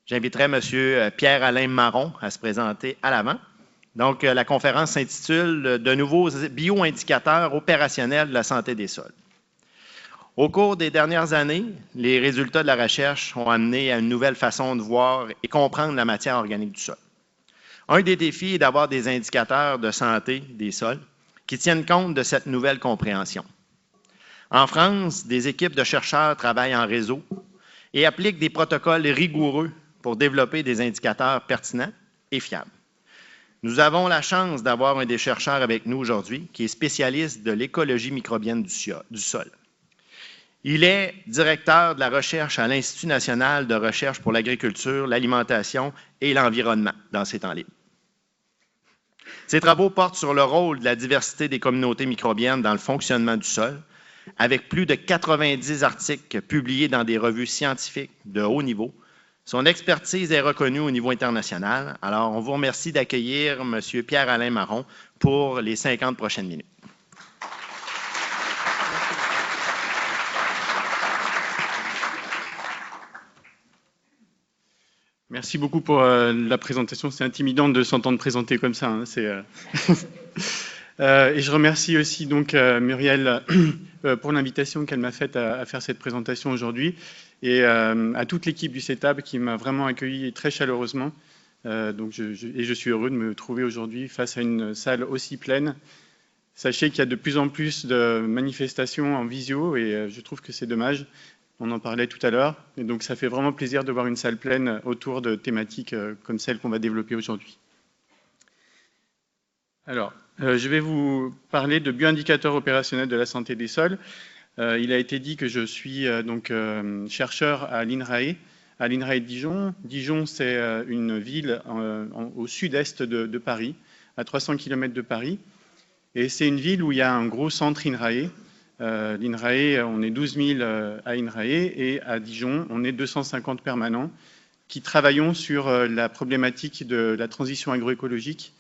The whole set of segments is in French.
J'inviterai M. Pierre-Alain Marron à se présenter à l'avant. Donc, la conférence s'intitule « De nouveaux bioindicateurs opérationnels de la santé des sols ». Au cours des dernières années, les résultats de la recherche ont amené à une nouvelle façon de voir et comprendre la matière organique du sol. Un des défis est d'avoir des indicateurs de santé des sols qui tiennent compte de cette nouvelle compréhension. En France, des équipes de chercheurs travaillent en réseau et appliquent des protocoles rigoureux pour développer des indicateurs pertinents et fiables. Nous avons la chance d'avoir un des chercheurs avec nous aujourd'hui qui est spécialiste de l'écologie microbienne du sol. Il est directeur de la recherche à l'Institut national de recherche pour l'agriculture, l'alimentation et l'environnement dans ses temps libres. Ses travaux portent sur le rôle de la diversité des communautés microbiennes dans le fonctionnement du sol, avec plus de 90 articles publiés dans des revues scientifiques de haut niveau. Son expertise est reconnue au niveau international. Alors, on vous remercie d'accueillir M. Pierre-Alain Marron pour les 50 prochaines minutes. Merci beaucoup pour la présentation. C'est intimidant de s'entendre présenter comme ça. Hein. Et je remercie aussi donc Muriel pour l'invitation qu'elle m'a faite à faire cette présentation aujourd'hui et à toute l'équipe du CETAB qui m'a vraiment accueilli très chaleureusement. Et je suis heureux de me trouver aujourd'hui face à une salle aussi pleine. Sachez qu'il y a de plus en plus de manifestations en visio et je trouve que c'est dommage. On en parlait tout à l'heure, et donc ça fait vraiment plaisir de voir une salle pleine autour de thématiques comme celle qu'on va développer aujourd'hui. Alors, je vais vous parler de bioindicateurs opérationnels de la santé des sols. Il a été dit que je suis chercheur à l'INRAE de Dijon. Dijon, c'est une ville au sud-est de Paris, à 300 km de Paris, et c'est une ville où il y a un gros centre INRAE. L'INRAE, on est 12 000 à INRAE et à Dijon, on est 250 permanents qui travaillons sur la problématique de la transition agroécologique,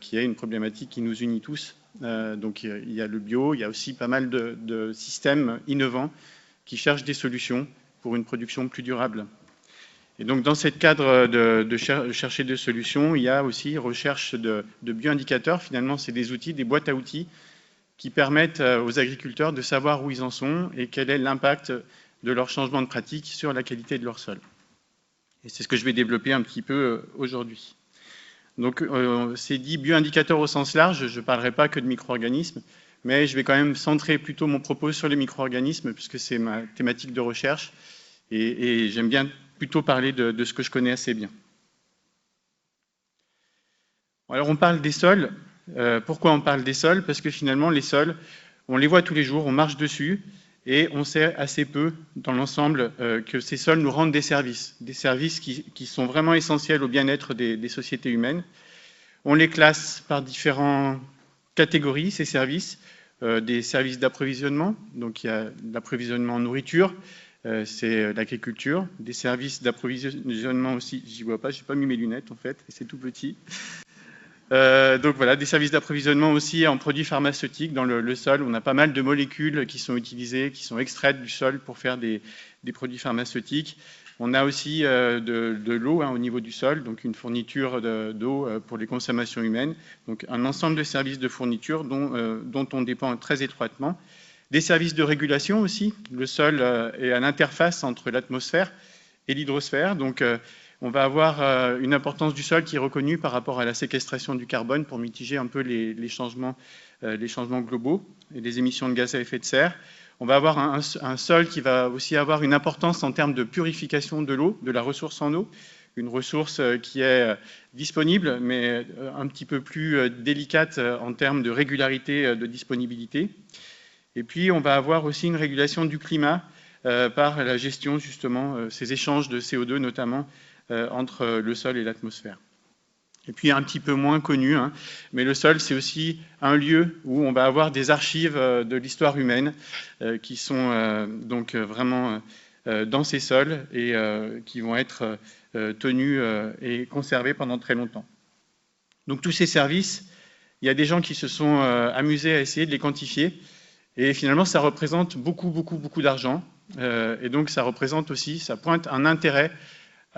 qui est une problématique qui nous unit tous. Donc il y a le bio, il y a aussi pas mal de systèmes innovants qui cherchent des solutions pour une production plus durable. Et donc dans ce cadre de chercher des solutions, il y a aussi recherche de bioindicateurs. Finalement, c'est des outils, des boîtes à outils qui permettent aux agriculteurs de savoir où ils en sont et quel est l'impact de leur changement de pratique sur la qualité de leur sol. Et c'est ce que je vais développer un petit peu aujourd'hui. Donc, c'est dit bioindicateurs au sens large, je ne parlerai pas que de micro-organismes, mais je vais quand même centrer plutôt mon propos sur les micro-organismes, puisque c'est ma thématique de recherche, et j'aime bien plutôt parler de ce que je connais assez bien. Alors, on parle des sols. Pourquoi on parle des sols? Parce que finalement, les sols, on les voit tous les jours, on marche dessus, et on sait assez peu dans l'ensemble que ces sols nous rendent des services qui sont vraiment essentiels au bien-être des sociétés humaines. On les classe par différentes catégories, ces services, des services d'approvisionnement, donc il y a l'approvisionnement en nourriture, c'est l'agriculture, des services d'approvisionnement aussi, j'y vois pas, j'ai pas mis mes lunettes en fait, et c'est tout petit. Donc voilà, des services d'approvisionnement aussi en produits pharmaceutiques dans le sol. On a pas mal de molécules qui sont utilisées, qui sont extraites du sol pour faire des produits pharmaceutiques. On a aussi de l'eau au niveau du sol, donc une fourniture d'eau pour les consommations humaines. Donc un ensemble de services de fourniture dont on dépend très étroitement. Des services de régulation aussi. Le sol est à l'interface entre l'atmosphère et l'hydrosphère. Donc on va avoir une importance du sol qui est reconnue par rapport à la séquestration du carbone pour mitiger un peu les changements globaux et les émissions de gaz à effet de serre. On va avoir un sol qui va aussi avoir une importance en termes de purification de l'eau, de la ressource en eau, une ressource qui est disponible, mais un petit peu plus délicate en termes de régularité de disponibilité. Et puis, on va avoir aussi une régulation du climat par la gestion, justement, ces échanges de CO2 notamment, entre le sol et l'atmosphère. Et puis un petit peu moins connu, hein, mais le sol, c'est aussi un lieu où on va avoir des archives de l'histoire humaine qui sont donc vraiment dans ces sols et qui vont être tenus et conservés pendant très longtemps. Donc tous ces services, il y a des gens qui se sont amusés à essayer de les quantifier et finalement ça représente beaucoup d'argent et donc ça représente aussi, ça pointe un intérêt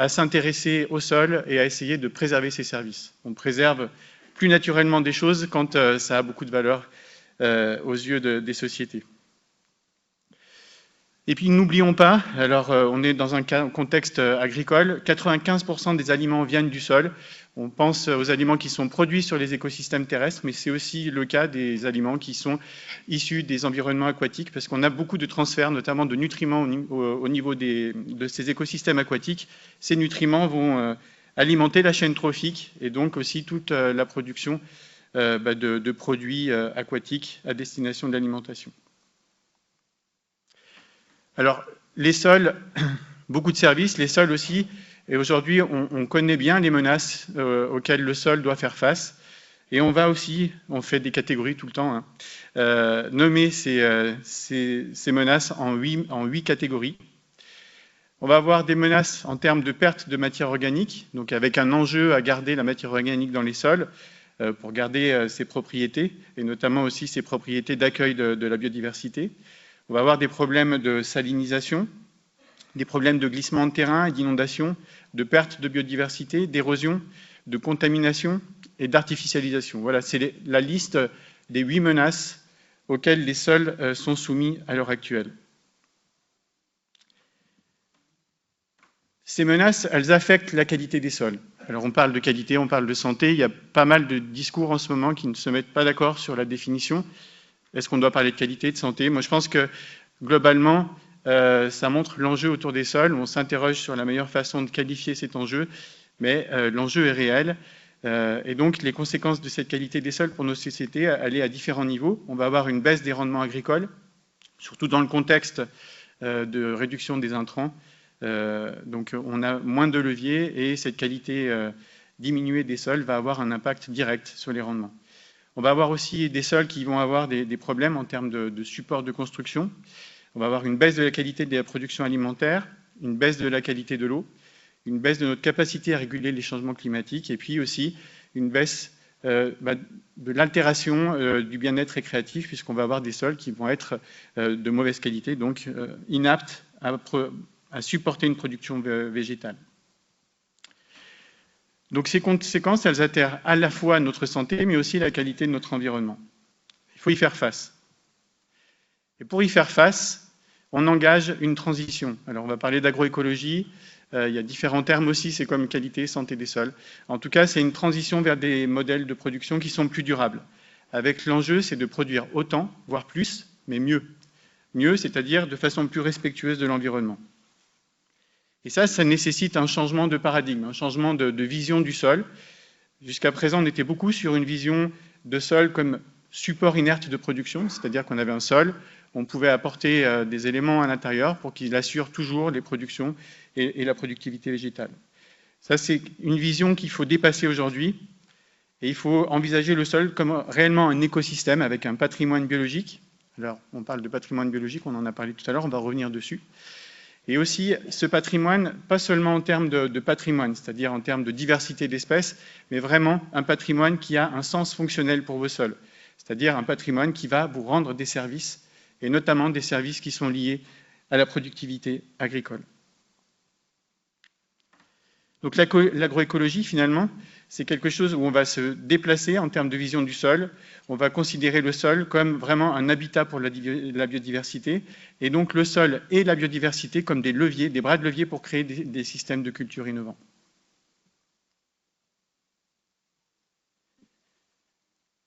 à s'intéresser au sol et à essayer de préserver ses services. On préserve plus naturellement des choses quand ça a beaucoup de valeur aux yeux des sociétés. Et puis n'oublions pas, alors on est dans un contexte agricole, 95% des aliments viennent du sol. On pense aux aliments qui sont produits sur les écosystèmes terrestres, mais c'est aussi le cas des aliments qui sont issus des environnements aquatiques, parce qu'on a beaucoup de transferts, notamment de nutriments au niveau de ces écosystèmes aquatiques. Ces nutriments vont alimenter la chaîne trophique et donc aussi toute la production de produits aquatiques à destination de l'alimentation. Alors, les sols, beaucoup de services, les sols aussi, et aujourd'hui, on connaît bien les menaces auxquelles le sol doit faire face, et on fait des catégories tout le temps, nommer ces menaces en 8 catégories. On va avoir des menaces en termes de perte de matière organique, donc avec un enjeu à garder la matière organique dans les sols, pour garder ses propriétés, et notamment aussi ses propriétés d'accueil de la biodiversité. On va avoir des problèmes de salinisation, des problèmes de glissement de terrain et d'inondation, de perte de biodiversité, d'érosion, de contamination et d'artificialisation. Voilà, c'est la liste des 8 menaces auxquelles les sols sont soumis à l'heure actuelle. Ces menaces, elles affectent la qualité des sols. Alors on parle de qualité, on parle de santé, il y a pas mal de discours en ce moment qui ne se mettent pas d'accord sur la définition. Est-ce qu'on doit parler de qualité, de santé? Moi, je pense que, globalement, ça montre l'enjeu autour des sols. On s'interroge sur la meilleure façon de qualifier cet enjeu, mais l'enjeu est réel. Et donc, les conséquences de cette qualité des sols pour nos sociétés, elle est à différents niveaux. On va avoir une baisse des rendements agricoles, surtout dans le contexte de réduction des intrants. Donc, on a moins de leviers et cette qualité diminuée des sols va avoir un impact direct sur les rendements. On va avoir aussi des sols qui vont avoir des problèmes en termes de support de construction. On va avoir une baisse de la qualité de la production alimentaire, une baisse de la qualité de l'eau, une baisse de notre capacité à réguler les changements climatiques et puis aussi une baisse de l'altération du bien-être récréatif puisqu'on va avoir des sols qui vont être de mauvaise qualité, donc inaptes à supporter une production végétale. Donc ces conséquences, elles altèrent à la fois notre santé, mais aussi la qualité de notre environnement. Il faut y faire face. Et pour y faire face, on engage une transition. Alors on va parler d'agroécologie, il y a différents termes aussi, c'est comme qualité, santé des sols. En tout cas, c'est une transition vers des modèles de production qui sont plus durables. Avec l'enjeu, c'est de produire autant, voire plus, mais mieux. Mieux, c'est-à-dire de façon plus respectueuse de l'environnement. Et ça nécessite un changement de paradigme, un changement de vision du sol. Jusqu'à présent, on était beaucoup sur une vision de sol comme support inerte de production, c'est-à-dire qu'on avait un sol, on pouvait apporter des éléments à l'intérieur pour qu'il assure toujours les productions et la productivité végétale. Ça, c'est une vision qu'il faut dépasser aujourd'hui, et il faut envisager le sol comme réellement un écosystème avec un patrimoine biologique. Alors, on parle de patrimoine biologique, on en a parlé tout à l'heure, on va revenir dessus. Et aussi ce patrimoine, pas seulement en termes de patrimoine, c'est-à-dire en termes de diversité d'espèces, mais vraiment un patrimoine qui a un sens fonctionnel pour vos sols, c'est-à-dire un patrimoine qui va vous rendre des services, et notamment des services qui sont liés à la productivité agricole. Donc l'agroécologie, finalement, c'est quelque chose où on va se déplacer en termes de vision du sol. On va considérer le sol comme vraiment un habitat pour la biodiversité, et donc le sol et la biodiversité comme des leviers, des bras de levier pour créer des systèmes de culture innovants.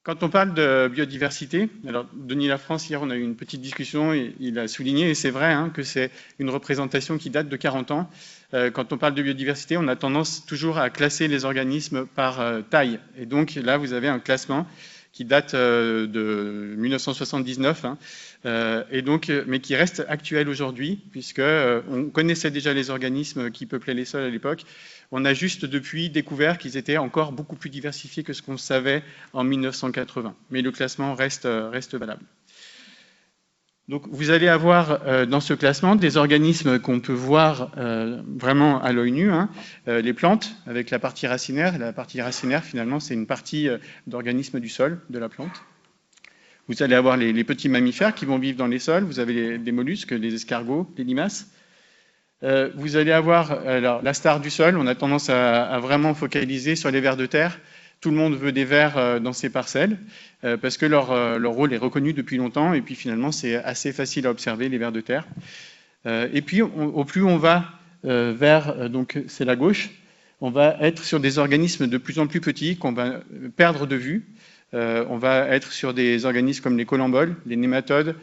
Quand on parle de biodiversité, alors Denis Lafrance, hier on a eu une petite discussion et il a souligné, et c'est vrai que c'est une représentation qui date de 40 ans. Quand on parle de biodiversité, on a tendance toujours à classer les organismes par taille. Et donc là, vous avez un classement qui date de 1979, et donc, mais qui reste actuel aujourd'hui, puisqu'on connaissait déjà les organismes qui peuplaient les sols à l'époque. On a juste depuis découvert qu'ils étaient encore beaucoup plus diversifiés que ce qu'on savait en 1980. Mais le classement reste valable. Donc vous allez avoir dans ce classement des organismes qu'on peut voir vraiment à l'œil nu, les plantes avec la partie racinaire. La partie racinaire, finalement, c'est une partie d'organismes du sol, de la plante. Vous allez avoir les petits mammifères qui vont vivre dans les sols. Vous avez des mollusques, les escargots, les limaces. Vous allez avoir alors, la star du sol. On a tendance à vraiment focaliser sur les vers de terre. Tout le monde veut des vers dans ses parcelles parce que leur rôle est reconnu depuis longtemps et puis finalement c'est assez facile à observer les vers de terre. Et puis au plus on va vers, donc c'est la gauche, on va être sur des organismes de plus en plus petits qu'on va perdre de vue. On va être sur des organismes comme les colamboles, les nématodes,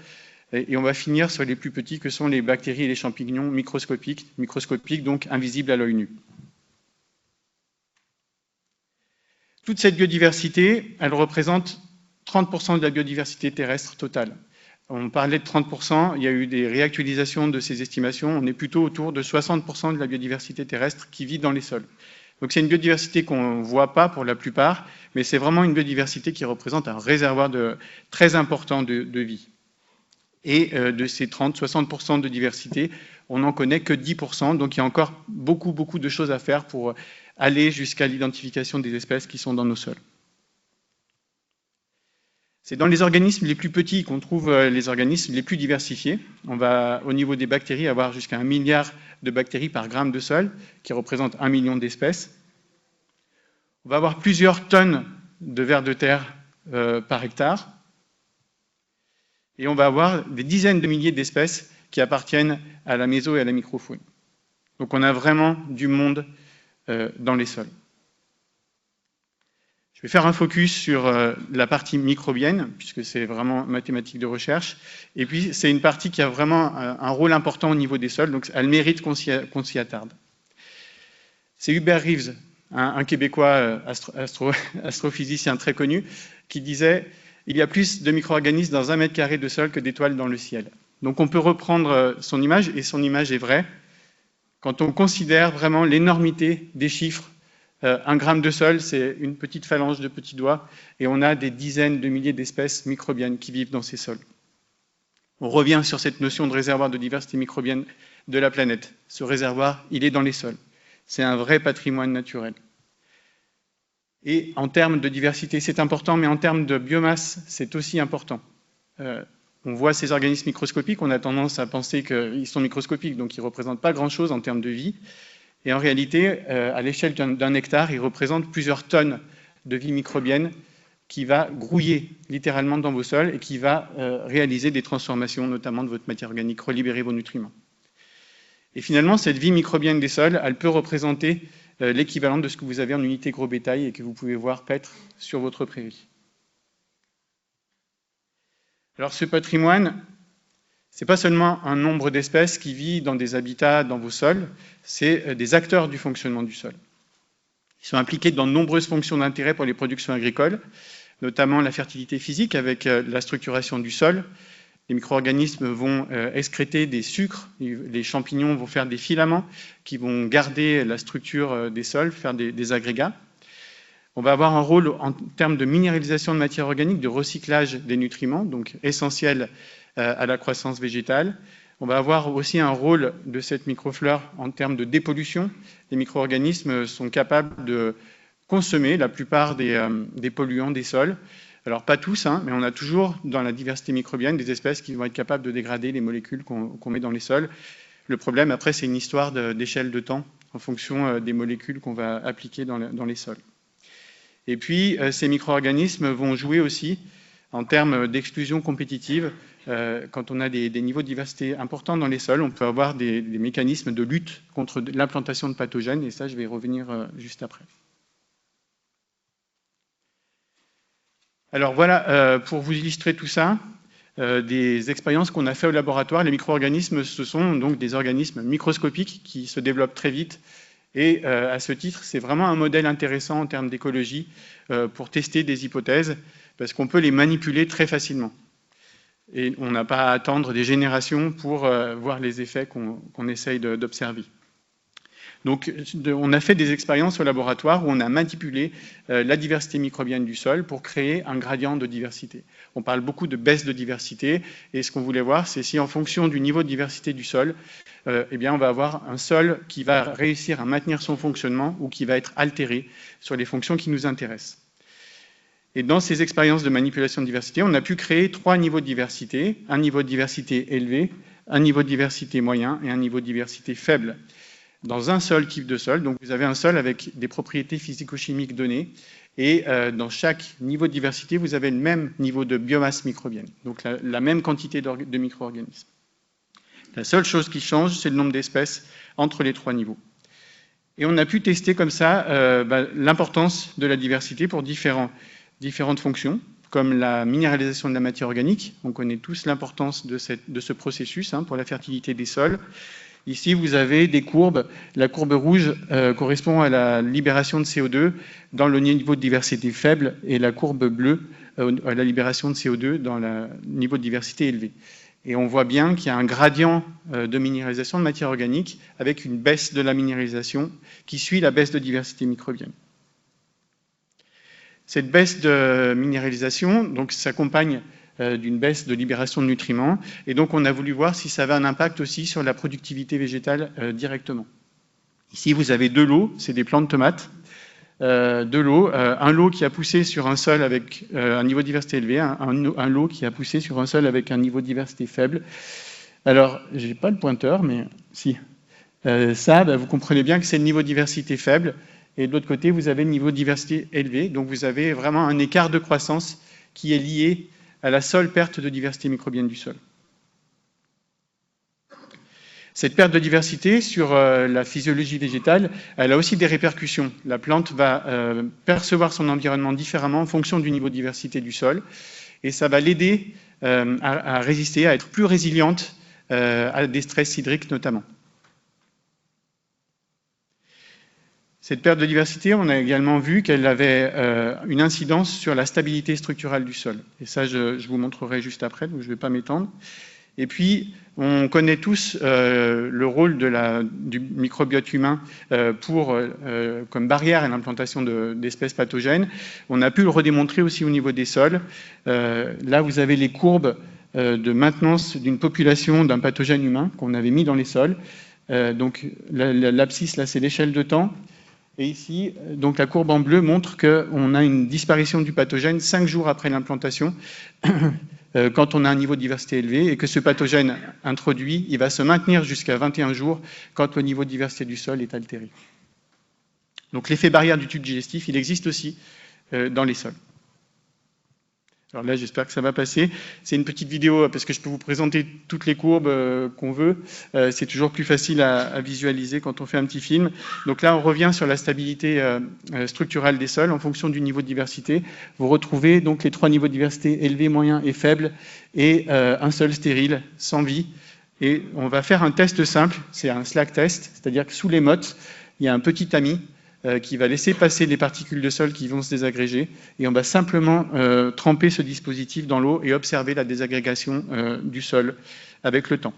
et on va finir sur les plus petits que sont les bactéries et les champignons microscopiques donc invisibles à l'œil nu. Toute cette biodiversité, elle représente 30% de la biodiversité terrestre totale. On parlait de 30%, il y a eu des réactualisations de ces estimations, on est plutôt autour de 60% de la biodiversité terrestre qui vit dans les sols. Donc c'est une biodiversité qu'on ne voit pas pour la plupart, mais c'est vraiment une biodiversité qui représente un réservoir très important de vie. Et de ces 30-60% de diversité, on n'en connaît que 10%, donc il y a encore beaucoup de choses à faire pour aller jusqu'à l'identification des espèces qui sont dans nos sols. C'est dans les organismes les plus petits qu'on trouve les organismes les plus diversifiés. On va, au niveau des bactéries, avoir jusqu'à 1 milliard de bactéries par gramme de sol, qui représentent 1 million d'espèces. On va avoir plusieurs tonnes de vers de terre par hectare. Et on va avoir des dizaines de milliers d'espèces qui appartiennent à la méso et à la microfaune. Donc on a vraiment du monde dans les sols. Je vais faire un focus sur la partie microbienne, puisque c'est vraiment mathématique de recherche. Et puis, c'est une partie qui a vraiment un rôle important au niveau des sols, donc elle mérite qu'on s'y attarde. C'est Hubert Reeves, un Québécois astrophysicien très connu, qui disait « Il y a plus de micro-organismes dans 1 mètre carré de sol que d'étoiles dans le ciel ». Donc on peut reprendre son image, et son image est vraie, quand on considère vraiment l'énormité des chiffres. 1 gramme de sol, c'est une petite phalange de petits doigts, et on a des dizaines de milliers d'espèces microbiennes qui vivent dans ces sols. On revient sur cette notion de réservoir de diversité microbienne de la planète. Ce réservoir, il est dans les sols. C'est un vrai patrimoine naturel. Et en termes de diversité, c'est important, mais en termes de biomasse, c'est aussi important. On voit ces organismes microscopiques, on a tendance à penser qu'ils sont microscopiques, donc ils ne représentent pas grand-chose en termes de vie. Et en réalité, à l'échelle d'un hectare, ils représentent plusieurs tonnes de vie microbienne qui va grouiller littéralement dans vos sols et qui va réaliser des transformations, notamment de votre matière organique, relibérer vos nutriments. Et finalement, cette vie microbienne des sols, elle peut représenter l'équivalent de ce que vous avez en unité gros bétail et que vous pouvez voir paître sur votre prairie. Alors ce patrimoine, ce n'est pas seulement un nombre d'espèces qui vit dans des habitats dans vos sols, c'est des acteurs du fonctionnement du sol. Ils sont impliqués dans de nombreuses fonctions d'intérêt pour les productions agricoles, notamment la fertilité physique avec la structuration du sol. Les micro-organismes vont excréter des sucres, les champignons vont faire des filaments qui vont garder la structure des sols, faire des agrégats. On va avoir un rôle en termes de minéralisation de matière organique, de recyclage des nutriments, donc essentiel à la croissance végétale. On va avoir aussi un rôle de cette microflore en termes de dépollution. Les micro-organismes sont capables de consommer la plupart des polluants des sols. Alors pas tous, mais on a toujours dans la diversité microbienne des espèces qui vont être capables de dégrader les molécules qu'on met dans les sols. Le problème après c'est une histoire d'échelle de temps en fonction des molécules qu'on va appliquer dans les sols. Et puis ces micro-organismes vont jouer aussi en termes d'exclusion compétitive. Quand on a des niveaux de diversité importants dans les sols, on peut avoir des mécanismes de lutte contre l'implantation de pathogènes, et ça, je vais y revenir juste après. Alors voilà, pour vous illustrer tout ça, des expériences qu'on a fait au laboratoire. Les micro-organismes, ce sont donc des organismes microscopiques qui se développent très vite. Et à ce titre, c'est vraiment un modèle intéressant en termes d'écologie pour tester des hypothèses, parce qu'on peut les manipuler très facilement. Et on n'a pas à attendre des générations pour voir les effets qu'on essaye d'observer. Donc, on a fait des expériences au laboratoire où on a manipulé la diversité microbienne du sol pour créer un gradient de diversité. On parle beaucoup de baisse de diversité, et ce qu'on voulait voir, c'est si en fonction du niveau de diversité du sol, eh bien, on va avoir un sol qui va réussir à maintenir son fonctionnement ou qui va être altéré sur les fonctions qui nous intéressent. Et dans ces expériences de manipulation de diversité, on a pu créer 3 niveaux de diversité. Un niveau de diversité élevé, un niveau de diversité moyen et un niveau de diversité faible dans un seul type de sol. Donc vous avez un sol avec des propriétés physico-chimiques données, et dans chaque niveau de diversité, vous avez le même niveau de biomasse microbienne, donc la même quantité de micro-organismes. La seule chose qui change, c'est le nombre d'espèces entre les trois niveaux. Et on a pu tester comme ça l'importance de la diversité pour différentes fonctions, comme la minéralisation de la matière organique. On connaît tous l'importance de ce processus pour la fertilité des sols. Ici, vous avez des courbes. La courbe rouge correspond à la libération de CO2 dans le niveau de diversité faible, et la courbe bleue à la libération de CO2 dans le niveau de diversité élevé. Et on voit bien qu'il y a un gradient de minéralisation de matière organique avec une baisse de la minéralisation qui suit la baisse de diversité microbienne. Cette baisse de minéralisation donc, s'accompagne d'une baisse de libération de nutriments, et donc on a voulu voir si ça avait un impact aussi sur la productivité végétale directement. Ici, vous avez deux lots, c'est des plants de tomates. Deux lots, un lot qui a poussé sur un sol avec un niveau de diversité élevé, un lot qui a poussé sur un sol avec un niveau de diversité faible. Alors, je n'ai pas le pointeur, mais si. Vous comprenez bien que c'est le niveau de diversité faible, et de l'autre côté, vous avez le niveau de diversité élevé, donc vous avez vraiment un écart de croissance qui est lié à la seule perte de diversité microbienne du sol. Cette perte de diversité sur la physiologie végétale, elle a aussi des répercussions. La plante va percevoir son environnement différemment en fonction du niveau de diversité du sol, et ça va l'aider à résister, à être plus résiliente à des stress hydriques notamment. Cette perte de diversité, on a également vu qu'elle avait une incidence sur la stabilité structurale du sol. Et ça, je vous montrerai juste après, donc je ne vais pas m'étendre. Et puis, on connaît tous le rôle du microbiote humain comme barrière à l'implantation d'espèces pathogènes. On a pu le redémontrer aussi au niveau des sols. Là, vous avez les courbes de maintenance d'une population d'un pathogène humain qu'on avait mis dans les sols. Donc, l'abscisse, là, c'est l'échelle de temps. Et ici, donc la courbe en bleu montre qu'on a une disparition du pathogène 5 jours après l'implantation, quand on a un niveau de diversité élevé, et que ce pathogène introduit, il va se maintenir jusqu'à 21 jours quand le niveau de diversité du sol est altéré. Donc l'effet barrière du tube digestif, il existe aussi dans les sols. Alors là, j'espère que ça va passer. C'est une petite vidéo parce que je peux vous présenter toutes les courbes qu'on veut. C'est toujours plus facile à visualiser quand on fait un petit film. Donc là, on revient sur la stabilité structurale des sols en fonction du niveau de diversité. Vous retrouvez donc les trois niveaux de diversité élevé, moyen et faible, et un seul stérile, sans vie. Et on va faire un test simple, c'est un slack test, c'est-à-dire que sous les mottes, il y a un petit tamis qui va laisser passer les particules de sol qui vont se désagréger, et on va simplement tremper ce dispositif dans l'eau et observer la désagrégation du sol avec le temps.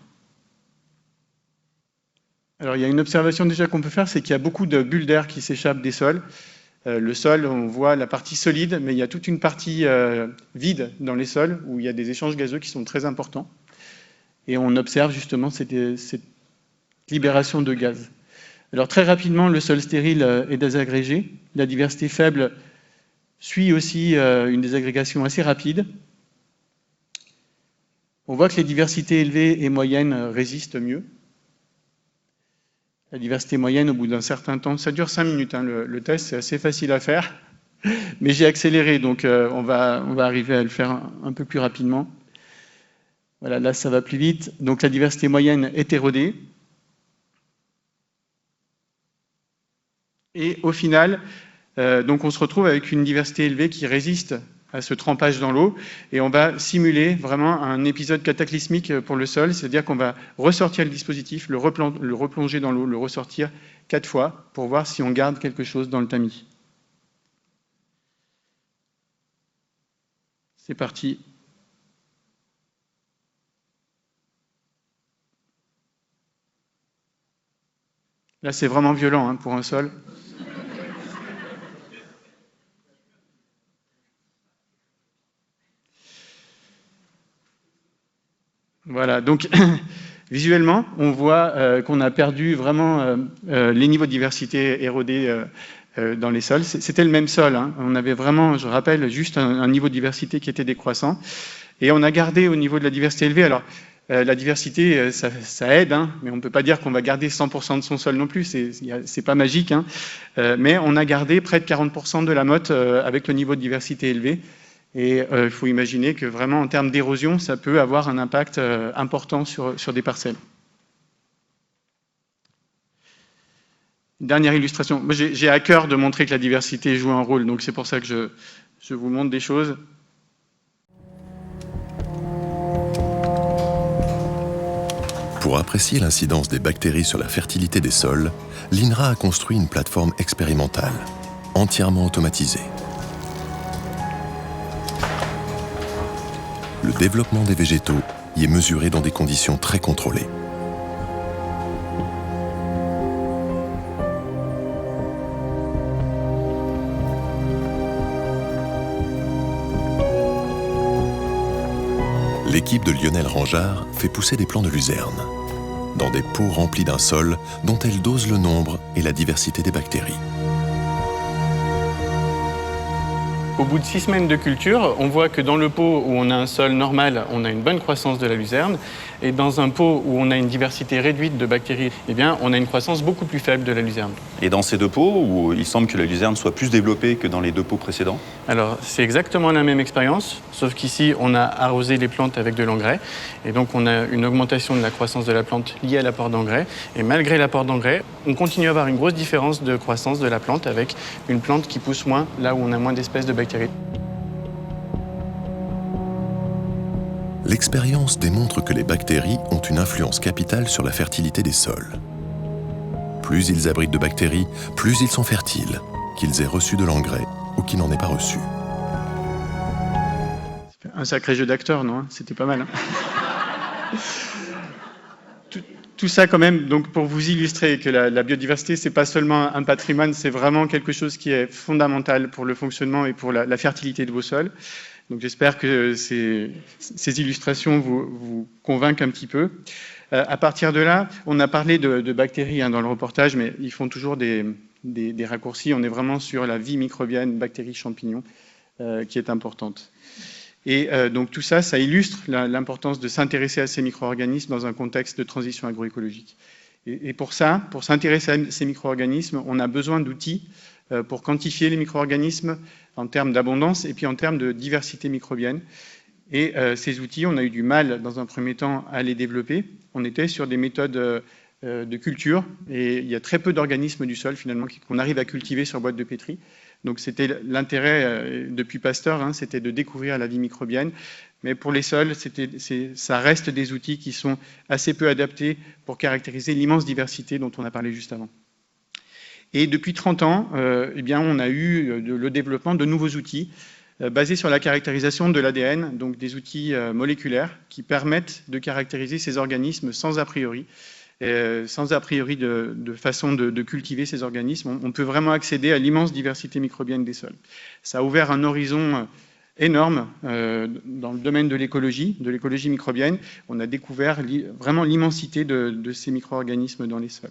Alors il y a une observation déjà qu'on peut faire, c'est qu'il y a beaucoup de bulles d'air qui s'échappent des sols. Le sol, on voit la partie solide, mais il y a toute une partie vide dans les sols où il y a des échanges gazeux qui sont très importants, et on observe justement cette libération de gaz. Alors très rapidement, le sol stérile est désagrégé. La diversité faible suit aussi une désagrégation assez rapide. On voit que les diversités élevées et moyennes résistent mieux. La diversité moyenne, au bout d'un certain temps, ça dure 5 minutes, le test, c'est assez facile à faire, mais j'ai accéléré, donc on va arriver à le faire un peu plus rapidement. Voilà, là ça va plus vite. Donc la diversité moyenne est érodée. Et au final, donc on se retrouve avec une diversité élevée qui résiste à ce trempage dans l'eau, et on va simuler vraiment un épisode cataclysmique pour le sol, c'est-à-dire qu'on va ressortir le dispositif, le replonger dans l'eau, le ressortir 4 fois pour voir si on garde quelque chose dans le tamis. C'est parti. Là, c'est vraiment violent pour un sol. Voilà, donc visuellement, on voit qu'on a perdu vraiment les niveaux de diversité érodés dans les sols. C'était le même sol, on avait vraiment, je rappelle, juste un niveau de diversité qui était décroissant. Et on a gardé au niveau de la diversité élevée. Alors, La diversité, ça aide, hein, mais on ne peut pas dire qu'on va garder 100% de son sol non plus, c'est pas magique, hein. Mais on a gardé près de 40% de la motte avec le niveau de diversité élevé. Et il faut imaginer que vraiment en termes d'érosion, ça peut avoir un impact important sur des parcelles. Dernière illustration. Moi, j'ai à cœur de montrer que la diversité joue un rôle, donc c'est pour ça que je vous montre des choses. Pour apprécier l'incidence des bactéries sur la fertilité des sols, l'INRA a construit une plateforme expérimentale, entièrement automatisée. Le développement des végétaux y est mesuré dans des conditions très contrôlées. L'équipe de Lionel Rangeard fait pousser des plants de luzerne dans des pots remplis d'un sol dont elle dose le nombre et la diversité des bactéries. Au bout de 6 semaines de culture, on voit que dans le pot où on a un sol normal, on a une bonne croissance de la luzerne, et dans un pot où on a une diversité réduite de bactéries, eh bien, on a une croissance beaucoup plus faible de la luzerne. Et dans ces deux pots, où il semble que la luzerne soit plus développée que dans les deux pots précédents? Alors, c'est exactement la même expérience, sauf qu'ici, on a arrosé les plantes avec de l'engrais, et donc on a une augmentation de la croissance de la plante liée à l'apport d'engrais, et malgré l'apport d'engrais, on continue à avoir une grosse différence de croissance de la plante avec une plante qui pousse moins là où on a moins d'espèces de bactéries. L'expérience démontre que les bactéries ont une influence capitale sur la fertilité des sols. Plus ils abritent de bactéries, plus ils sont fertiles, qu'ils aient reçu de l'engrais ou qu'ils n'en aient pas reçu. Un sacré jeu d'acteurs, non? C'était pas mal. Hein. Tout ça quand même, donc pour vous illustrer que la biodiversité, c'est pas seulement un patrimoine, c'est vraiment quelque chose qui est fondamental pour le fonctionnement et pour la fertilité de vos sols. Donc j'espère que ces illustrations vous convainquent un petit peu. À partir de là, on a parlé de bactéries dans le reportage, mais ils font toujours des raccourcis. On est vraiment sur la vie microbienne, bactéries, champignons, qui est importante. Et donc tout ça, ça illustre l'importance de s'intéresser à ces micro-organismes dans un contexte de transition agroécologique. Et pour ça, pour s'intéresser à ces micro-organismes, on a besoin d'outils pour quantifier les micro-organismes en termes d'abondance et puis en termes de diversité microbienne. Et ces outils, on a eu du mal dans un premier temps à les développer. On était sur des méthodes de culture et il y a très peu d'organismes du sol finalement qu'on arrive à cultiver sur boîte de pétri. Donc c'était l'intérêt depuis Pasteur, hein, c'était de découvrir la vie microbienne. Mais pour les sols, ça reste des outils qui sont assez peu adaptés pour caractériser l'immense diversité dont on a parlé juste avant. Et depuis 30 ans, eh bien, on a eu le développement de nouveaux outils basés sur la caractérisation de l'ADN, donc des outils moléculaires qui permettent de caractériser ces organismes sans a priori. De façon de cultiver ces organismes, on peut vraiment accéder à l'immense diversité microbienne des sols. Ça a ouvert un horizon énorme dans le domaine de l'écologie microbienne. On a découvert vraiment l'immensité de ces micro-organismes dans les sols.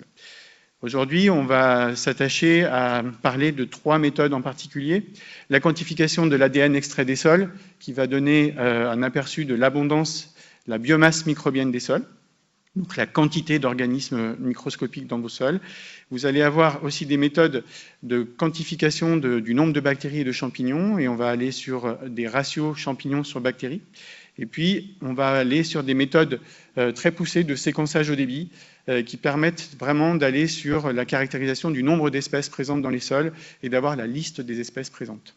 Aujourd'hui, on va s'attacher à parler de 3 méthodes en particulier. La quantification de l'ADN extrait des sols, qui va donner un aperçu de l'abondance, la biomasse microbienne des sols. Donc la quantité d'organismes microscopiques dans vos sols. Vous allez avoir aussi des méthodes de quantification du nombre de bactéries et de champignons, et on va aller sur des ratios champignons sur bactéries. Et puis, on va aller sur des méthodes très poussées de séquençage au débit, qui permettent vraiment d'aller sur la caractérisation du nombre d'espèces présentes dans les sols et d'avoir la liste des espèces présentes.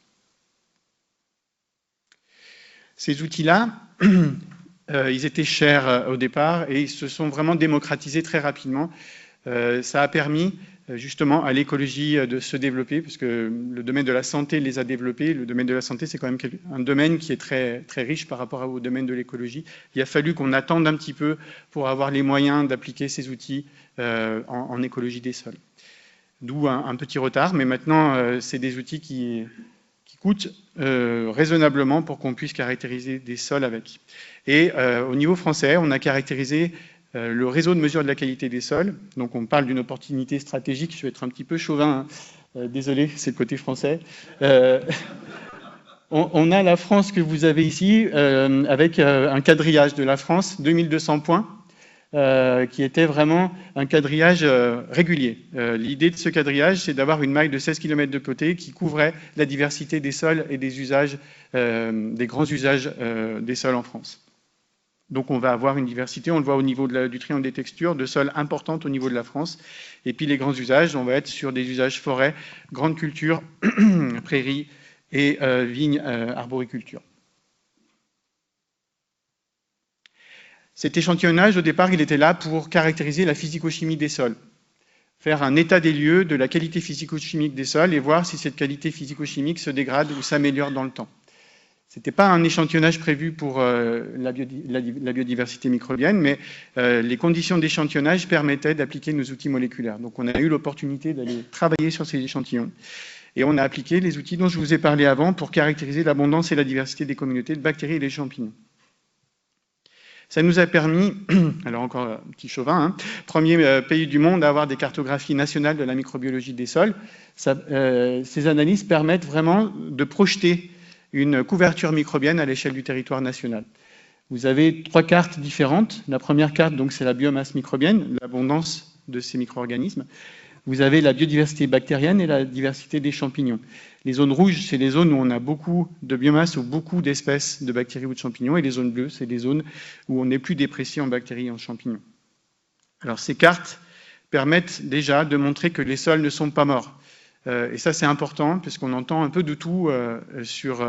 Ces outils-là, ils étaient chers au départ et ils se sont vraiment démocratisés très rapidement. Ça a permis justement à l'écologie de se développer, parce que le domaine de la santé les a développés. Le domaine de la santé, c'est quand même un domaine qui est très, très riche par rapport au domaine de l'écologie. Il a fallu qu'on attende un petit peu pour avoir les moyens d'appliquer ces outils en écologie des sols. D'où un petit retard, mais maintenant, c'est des outils qui coûtent raisonnablement pour qu'on puisse caractériser des sols avec. Et au niveau français, on a caractérisé le réseau de mesure de la qualité des sols. Donc on parle d'une opportunité stratégique. Je vais être un petit peu chauvin, hein. Désolé, c'est le côté français. On a la France que vous avez ici, avec un quadrillage de la France, 2200 points, qui était vraiment un quadrillage régulier. L'idée de ce quadrillage, c'est d'avoir une maille de 16 km de côté qui couvrait la diversité des sols et des usages, des grands usages des sols en France. Donc on va avoir une diversité, on le voit au niveau du triangle des textures, de sols importantes au niveau de la France. Et puis les grands usages, on va être sur des usages forêts, grandes cultures, prairies et vignes, arboriculture. Cet échantillonnage, au départ, il était là pour caractériser la physico-chimie des sols, faire un état des lieux de la qualité physico-chimique des sols et voir si cette qualité physico-chimique se dégrade ou s'améliore dans le temps. Ce n'était pas un échantillonnage prévu pour la biodiversité microbienne, mais les conditions d'échantillonnage permettaient d'appliquer nos outils moléculaires. Donc on a eu l'opportunité d'aller travailler sur ces échantillons et on a appliqué les outils dont je vous ai parlé avant pour caractériser l'abondance et la diversité des communautés de bactéries et des champignons. Ça nous a permis, alors encore un petit chauvin, hein, premier pays du monde à avoir des cartographies nationales de la microbiologie des sols. Ces analyses permettent vraiment de projeter une couverture microbienne à l'échelle du territoire national. Vous avez 3 cartes différentes. La première carte, donc, c'est la biomasse microbienne, l'abondance de ces micro-organismes. Vous avez la biodiversité bactérienne et la diversité des champignons. Les zones rouges, c'est les zones où on a beaucoup de biomasse ou beaucoup d'espèces de bactéries ou de champignons, et les zones bleues, c'est les zones où on n'est plus déprécié en bactéries et en champignons. Alors ces cartes permettent déjà de montrer que les sols ne sont pas morts. Et ça, c'est important, puisqu'on entend un peu de tout sur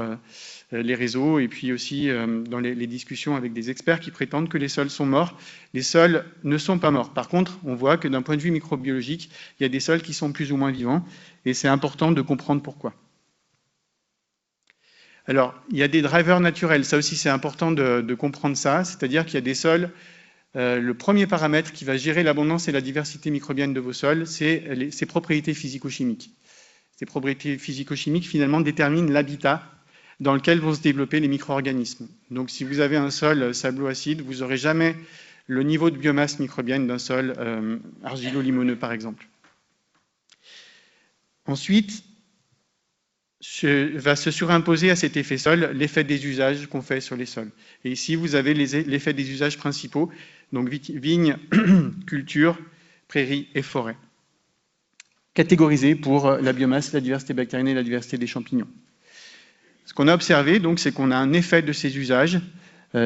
les réseaux et puis aussi dans les discussions avec des experts qui prétendent que les sols sont morts. Les sols ne sont pas morts. Par contre, on voit que d'un point de vue microbiologique, il y a des sols qui sont plus ou moins vivants, et c'est important de comprendre pourquoi. Alors, il y a des drivers naturels. Ça aussi, c'est important de comprendre ça, c'est-à-dire qu'il y a des sols. Le premier paramètre qui va gérer l'abondance et la diversité microbienne de vos sols, c'est ses propriétés physico-chimiques. Ces propriétés physico-chimiques, finalement, déterminent l'habitat dans lequel vont se développer les micro-organismes. Donc, si vous avez un sol sablo-acide, vous n'aurez jamais le niveau de biomasse microbienne d'un sol argilo-limoneux, par exemple. Ensuite, va se surimposer à cet effet sol l'effet des usages qu'on fait sur les sols. Et ici, vous avez l'effet des usages principaux, donc vignes, cultures, prairies et forêts, catégorisés pour la biomasse, la diversité bactérienne et la diversité des champignons. Ce qu'on a observé, donc, c'est qu'on a un effet de ces usages.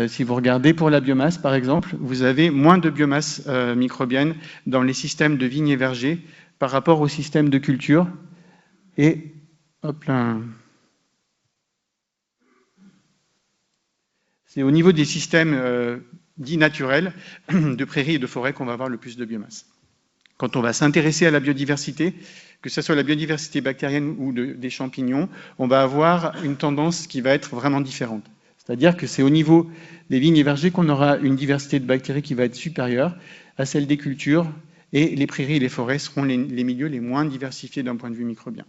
Si vous regardez pour la biomasse, par exemple, vous avez moins de biomasse microbienne dans les systèmes de vignes et vergers par rapport au système de culture. Et, hop là, c'est au niveau des systèmes dits naturels, de prairies et de forêts, qu'on va avoir le plus de biomasse. Quand on va s'intéresser à la biodiversité, que ce soit la biodiversité bactérienne ou des champignons, on va avoir une tendance qui va être vraiment différente. C'est-à-dire que c'est au niveau des vignes et vergers qu'on aura une diversité de bactéries qui va être supérieure à celle des cultures, et les prairies et les forêts seront les milieux les moins diversifiés d'un point de vue microbien.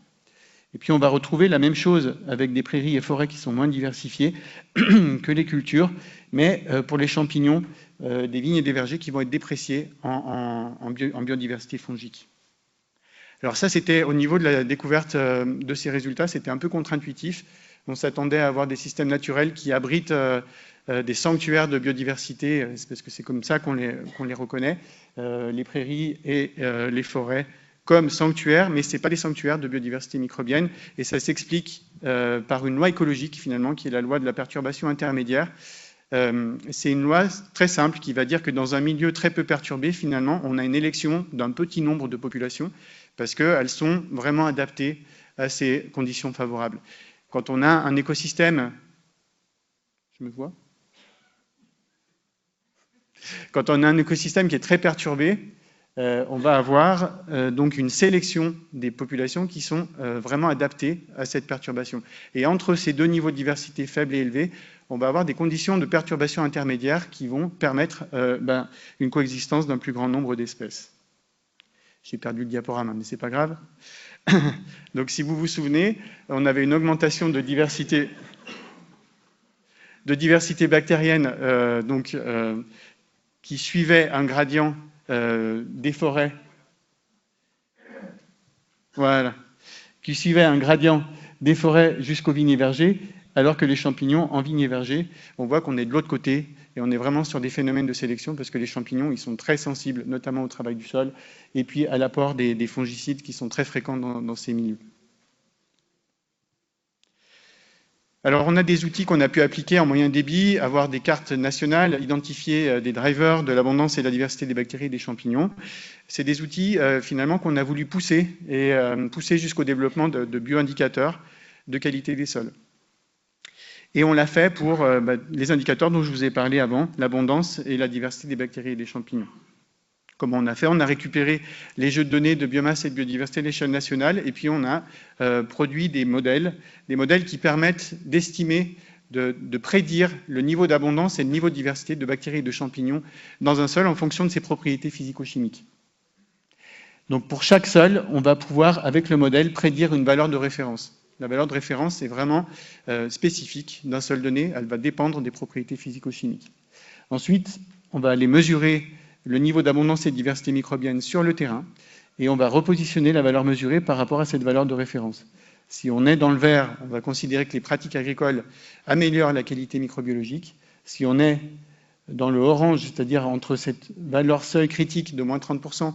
Et puis on va retrouver la même chose avec des prairies et forêts qui sont moins diversifiées que les cultures, mais pour les champignons, des vignes et des vergers qui vont être dépréciés en biodiversité fongique. Alors ça, c'était au niveau de la découverte de ces résultats, c'était un peu contre-intuitif. On s'attendait à avoir des systèmes naturels qui abritent des sanctuaires de biodiversité, parce que c'est comme ça qu'on les reconnaît, les prairies et les forêts comme sanctuaires, mais ce n'est pas des sanctuaires de biodiversité microbienne, et ça s'explique par une loi écologique, finalement, qui est la loi de la perturbation intermédiaire. C'est une loi très simple qui va dire que dans un milieu très peu perturbé, finalement, on a une élection d'un petit nombre de populations, parce qu'elles sont vraiment adaptées à ces conditions favorables. Quand on a un écosystème... Je me vois ? Quand on a un écosystème qui est très perturbé, on va avoir donc une sélection des populations qui sont vraiment adaptées à cette perturbation. Et entre ces deux niveaux de diversité faibles et élevés, on va avoir des conditions de perturbation intermédiaire qui vont permettre une coexistence d'un plus grand nombre d'espèces. J'ai perdu le diaporama, mais ce n'est pas grave. Donc si vous vous souvenez, on avait une augmentation de diversité bactérienne qui suivait un gradient des forêts, voilà, qui suivait un gradient des forêts jusqu'aux vignes et vergers, alors que les champignons en vigne et verger, on voit qu'on est de l'autre côté et on est vraiment sur des phénomènes de sélection parce que les champignons, ils sont très sensibles, notamment au travail du sol et puis à l'apport des fongicides qui sont très fréquents dans ces milieux. Alors, on a des outils qu'on a pu appliquer en moyen débit, avoir des cartes nationales, identifier des drivers de l'abondance et de la diversité des bactéries et des champignons. C'est des outils, finalement, qu'on a voulu pousser et pousser jusqu'au développement de bioindicateurs de qualité des sols. Et on l'a fait pour les indicateurs dont je vous ai parlé avant, l'abondance et la diversité des bactéries et des champignons. Comment on a fait? On a récupéré les jeux de données de biomasse et de biodiversité à l'échelle nationale et puis on a produit des modèles qui permettent d'estimer, de prédire le niveau d'abondance et le niveau de diversité de bactéries et de champignons dans un sol en fonction de ses propriétés physico-chimiques. Donc pour chaque sol, on va pouvoir, avec le modèle, prédire une valeur de référence. La valeur de référence est vraiment spécifique d'un sol donné, elle va dépendre des propriétés physico-chimiques. Ensuite, on va aller mesurer le niveau d'abondance et de diversité microbienne sur le terrain, et on va repositionner la valeur mesurée par rapport à cette valeur de référence. Si on est dans le vert, on va considérer que les pratiques agricoles améliorent la qualité microbiologique. Si on est dans le orange, c'est-à-dire entre cette valeur seuil critique de moins 30%,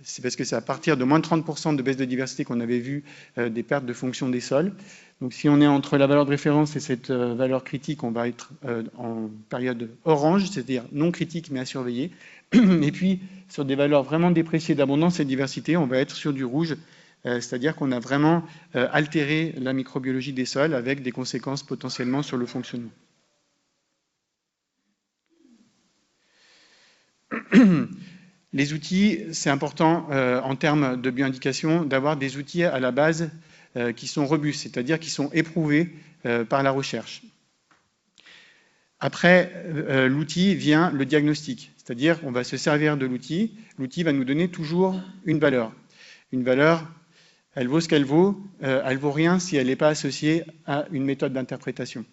c'est parce que c'est à partir de moins de 30% de baisse de diversité qu'on avait vu des pertes de fonction des sols. Donc si on est entre la valeur de référence et cette valeur critique, on va être en période orange, c'est-à-dire non critique mais à surveiller. Et puis sur des valeurs vraiment dépréciées d'abondance et de diversité, on va être sur du rouge, c'est-à-dire qu'on a vraiment altéré la microbiologie des sols avec des conséquences potentiellement sur le fonctionnement. Les outils, c'est important en termes de bioindication d'avoir des outils à la base qui sont robustes, c'est-à-dire qui sont éprouvés par la recherche. Après l'outil vient le diagnostic, c'est-à-dire on va se servir de l'outil, l'outil va nous donner toujours une valeur. Une valeur, elle vaut ce qu'elle vaut rien si elle n'est pas associée à une méthode d'interprétation.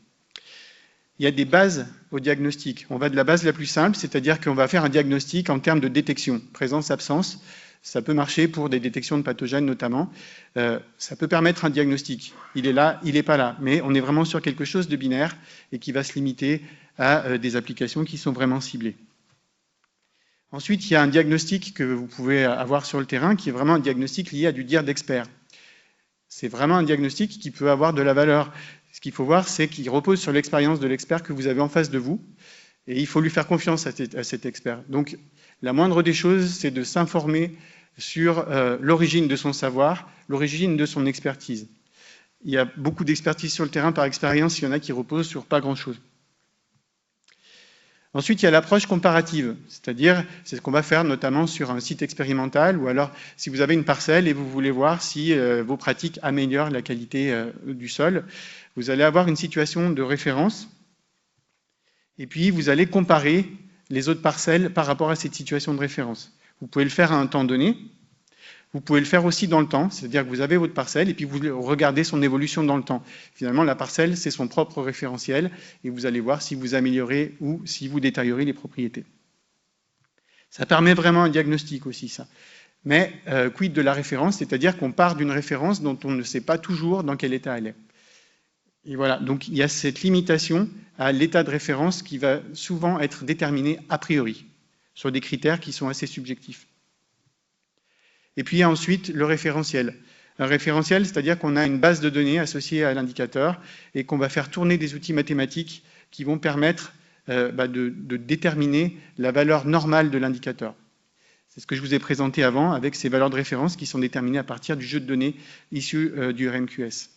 Il y a des bases au diagnostic. On va de la base la plus simple, c'est-à-dire qu'on va faire un diagnostic en termes de détection, présence-absence. Ça peut marcher pour des détections de pathogènes notamment. Ça peut permettre un diagnostic. Il est là, il n'est pas là. Mais on est vraiment sur quelque chose de binaire et qui va se limiter à des applications qui sont vraiment ciblées. Ensuite, il y a un diagnostic que vous pouvez avoir sur le terrain qui est vraiment un diagnostic lié à du dire d'expert. C'est vraiment un diagnostic qui peut avoir de la valeur. Ce qu'il faut voir, c'est qu'il repose sur l'expérience de l'expert que vous avez en face de vous, et il faut lui faire confiance à cet expert. Donc, la moindre des choses, c'est de s'informer sur l'origine de son savoir, l'origine de son expertise. Il y a beaucoup d'expertise sur le terrain par expérience, il y en a qui reposent sur pas grand-chose. Ensuite, il y a l'approche comparative, c'est-à-dire, c'est ce qu'on va faire notamment sur un site expérimental, ou alors si vous avez une parcelle et vous voulez voir si vos pratiques améliorent la qualité du sol, vous allez avoir une situation de référence, et puis vous allez comparer les autres parcelles par rapport à cette situation de référence. Vous pouvez le faire à un temps donné, vous pouvez le faire aussi dans le temps, c'est-à-dire que vous avez votre parcelle et puis vous regardez son évolution dans le temps. Finalement, la parcelle, c'est son propre référentiel et vous allez voir si vous améliorez ou si vous détériorez les propriétés. Ça permet vraiment un diagnostic aussi, ça. Mais quid de la référence, c'est-à-dire qu'on part d'une référence dont on ne sait pas toujours dans quel état elle est. Et voilà, donc il y a cette limitation à l'état de référence qui va souvent être déterminé a priori, sur des critères qui sont assez subjectifs. Et puis il y a ensuite le référentiel. Un référentiel, c'est-à-dire qu'on a une base de données associée à l'indicateur et qu'on va faire tourner des outils mathématiques qui vont permettre de déterminer la valeur normale de l'indicateur. C'est ce que je vous ai présenté avant avec ces valeurs de référence qui sont déterminées à partir du jeu de données issu du RMQS.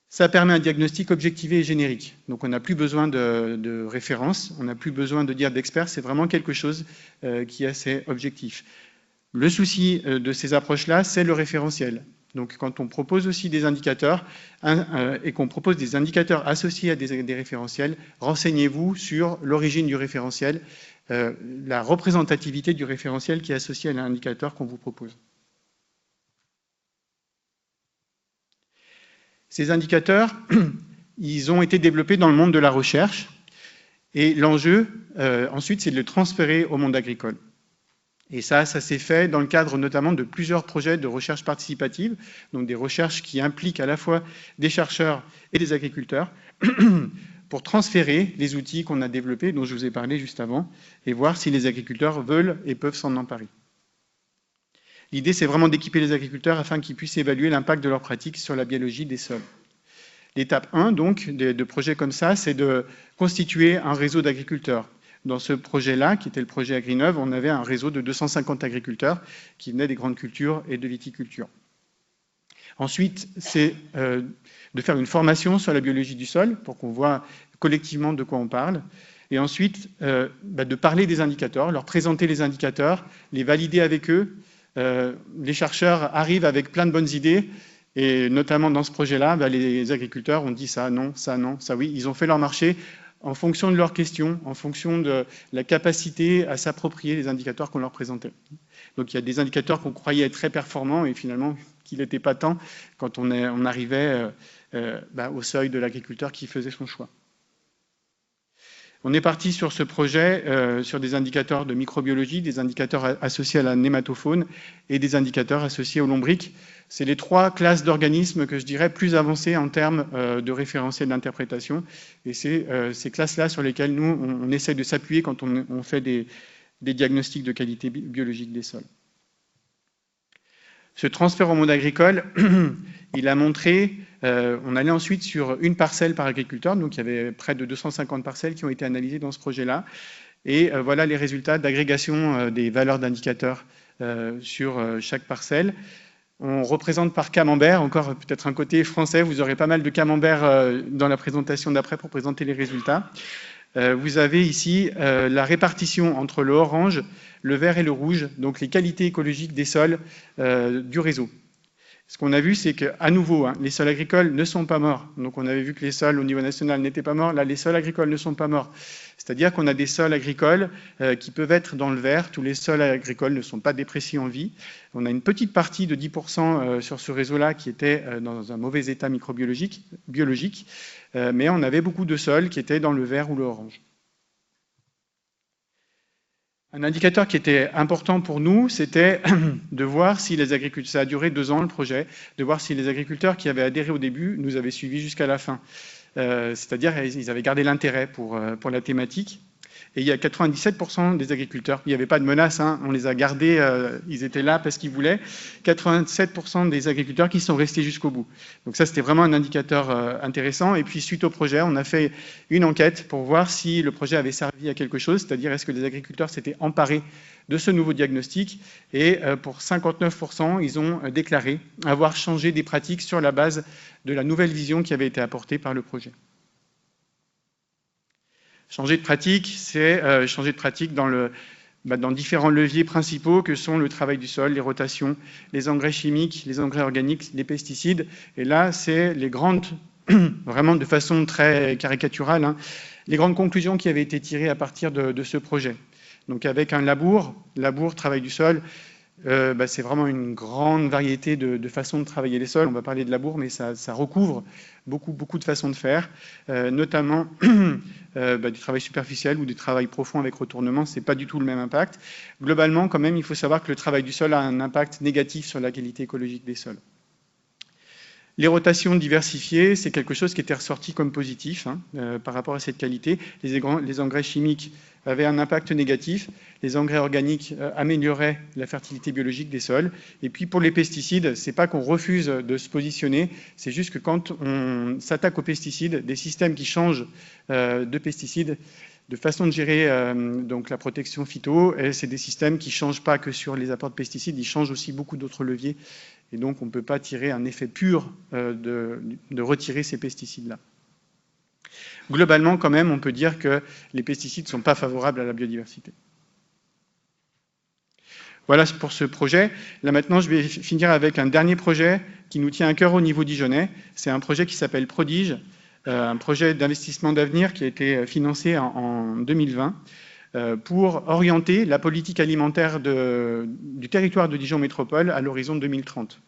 Ça permet un diagnostic objectivé et générique. Donc on n'a plus besoin de référence, on n'a plus besoin de dire d'expert, c'est vraiment quelque chose qui est assez objectif. Le souci de ces approches-là, c'est le référentiel. Donc quand on propose aussi des indicateurs et qu'on propose des indicateurs associés à des référentiels, renseignez-vous sur l'origine du référentiel, la représentativité du référentiel qui est associé à l'indicateur qu'on vous propose. Ces indicateurs, ils ont été développés dans le monde de la recherche et l'enjeu, ensuite, c'est de le transférer au monde agricole. Et ça s'est fait dans le cadre notamment de plusieurs projets de recherche participative, donc des recherches qui impliquent à la fois des chercheurs et des agriculteurs, pour transférer les outils qu'on a développés, dont je vous ai parlé juste avant, et voir si les agriculteurs veulent et peuvent s'en emparer. L'idée, c'est vraiment d'équiper les agriculteurs afin qu'ils puissent évaluer l'impact de leurs pratiques sur la biologie des sols. L'étape 1, donc, de projets comme ça, c'est de constituer un réseau d'agriculteurs. Dans ce projet-là, qui était le projet Agrineuve, on avait un réseau de 250 agriculteurs qui venaient des grandes cultures et de viticulture. Ensuite, c'est de faire une formation sur la biologie du sol pour qu'on voit collectivement de quoi on parle. Et ensuite, de parler des indicateurs, leur présenter les indicateurs, les valider avec eux. Les chercheurs arrivent avec plein de bonnes idées. Et notamment dans ce projet-là, les agriculteurs ont dit ça, non, ça, non, ça, oui. Ils ont fait leur marché en fonction de leurs questions, en fonction de la capacité à s'approprier les indicateurs qu'on leur présentait. Donc il y a des indicateurs qu'on croyait être très performants et finalement qu'il n'était pas tant quand on arrivait au seuil de l'agriculteur qui faisait son choix. On est parti sur ce projet sur des indicateurs de microbiologie, des indicateurs associés à la nématofaune et des indicateurs associés au lombric. C'est les trois classes d'organismes que je dirais plus avancées en termes de référentiel d'interprétation. Et c'est ces classes-là sur lesquelles nous, on essaie de s'appuyer quand on fait des diagnostics de qualité biologique des sols. Ce transfert au monde agricole, il a montré, on allait ensuite sur une parcelle par agriculteur, donc il y avait près de 250 parcelles qui ont été analysées dans ce projet-là. Et voilà les résultats d'agrégation des valeurs d'indicateurs sur chaque parcelle. On représente par camembert, encore peut-être un côté français, vous aurez pas mal de camembert dans la présentation d'après pour présenter les résultats. Vous avez ici la répartition entre le orange, le vert et le rouge, donc les qualités écologiques des sols du réseau. Ce qu'on a vu, c'est qu'à nouveau, les sols agricoles ne sont pas morts. Donc on avait vu que les sols au niveau national n'étaient pas morts. Là, les sols agricoles ne sont pas morts. C'est-à-dire qu'on a des sols agricoles qui peuvent être dans le vert. Tous les sols agricoles ne sont pas dépréciés en vie. On a une petite partie de 10% sur ce réseau-là qui était dans un mauvais état microbiologique, mais on avait beaucoup de sols qui étaient dans le vert ou le orange. Un indicateur qui était important pour nous, c'était de voir si les agriculteurs, ça a duré 2 ans le projet, de voir si les agriculteurs qui avaient adhéré au début nous avaient suivis jusqu'à la fin. C'est-à-dire qu'ils avaient gardé l'intérêt pour la thématique. Et il y a 97% des agriculteurs, il n'y avait pas de menace, on les a gardés, ils étaient là parce qu'ils voulaient, 87% des agriculteurs qui sont restés jusqu'au bout. Donc ça, c'était vraiment un indicateur intéressant. Et puis, suite au projet, on a fait une enquête pour voir si le projet avait servi à quelque chose, c'est-à-dire est-ce que les agriculteurs s'étaient emparés de ce nouveau diagnostic. Et pour 59%, ils ont déclaré avoir changé des pratiques sur la base de la nouvelle vision qui avait été apportée par le projet. Changer de pratique, c'est changer de pratique dans différents leviers principaux que sont le travail du sol, les rotations, les engrais chimiques, les engrais organiques, les pesticides. Et là, c'est les grandes, vraiment de façon très caricaturale, les grandes conclusions qui avaient été tirées à partir de ce projet. Donc avec un labour, travail du sol, c'est vraiment une grande variété de façons de travailler les sols. On va parler de labour, mais ça recouvre beaucoup de façons de faire, notamment du travail superficiel ou du travail profond avec retournement. Ce n'est pas du tout le même impact. Globalement, quand même, il faut savoir que le travail du sol a un impact négatif sur la qualité écologique des sols. Les rotations diversifiées, c'est quelque chose qui était ressorti comme positif par rapport à cette qualité. Les engrais chimiques avaient un impact négatif. Les engrais organiques amélioraient la fertilité biologique des sols. Et puis pour les pesticides, c'est pas qu'on refuse de se positionner, c'est juste que quand on s'attaque aux pesticides, des systèmes qui changent de pesticides, de façon de gérer donc la protection phyto, et c'est des systèmes qui ne changent pas que sur les apports de pesticides, ils changent aussi beaucoup d'autres leviers. Et donc, on ne peut pas tirer un effet pur de retirer ces pesticides-là. Globalement, quand même, on peut dire que les pesticides ne sont pas favorables à la biodiversité. Voilà pour ce projet. Là, maintenant, je vais finir avec un dernier projet qui nous tient à cœur au niveau dijonnais. C'est un projet qui s'appelle Prodige, un projet d'investissement d'avenir qui a été financé en 2020. Pour orienter la politique alimentaire du territoire de Dijon Métropole à l'horizon 2030.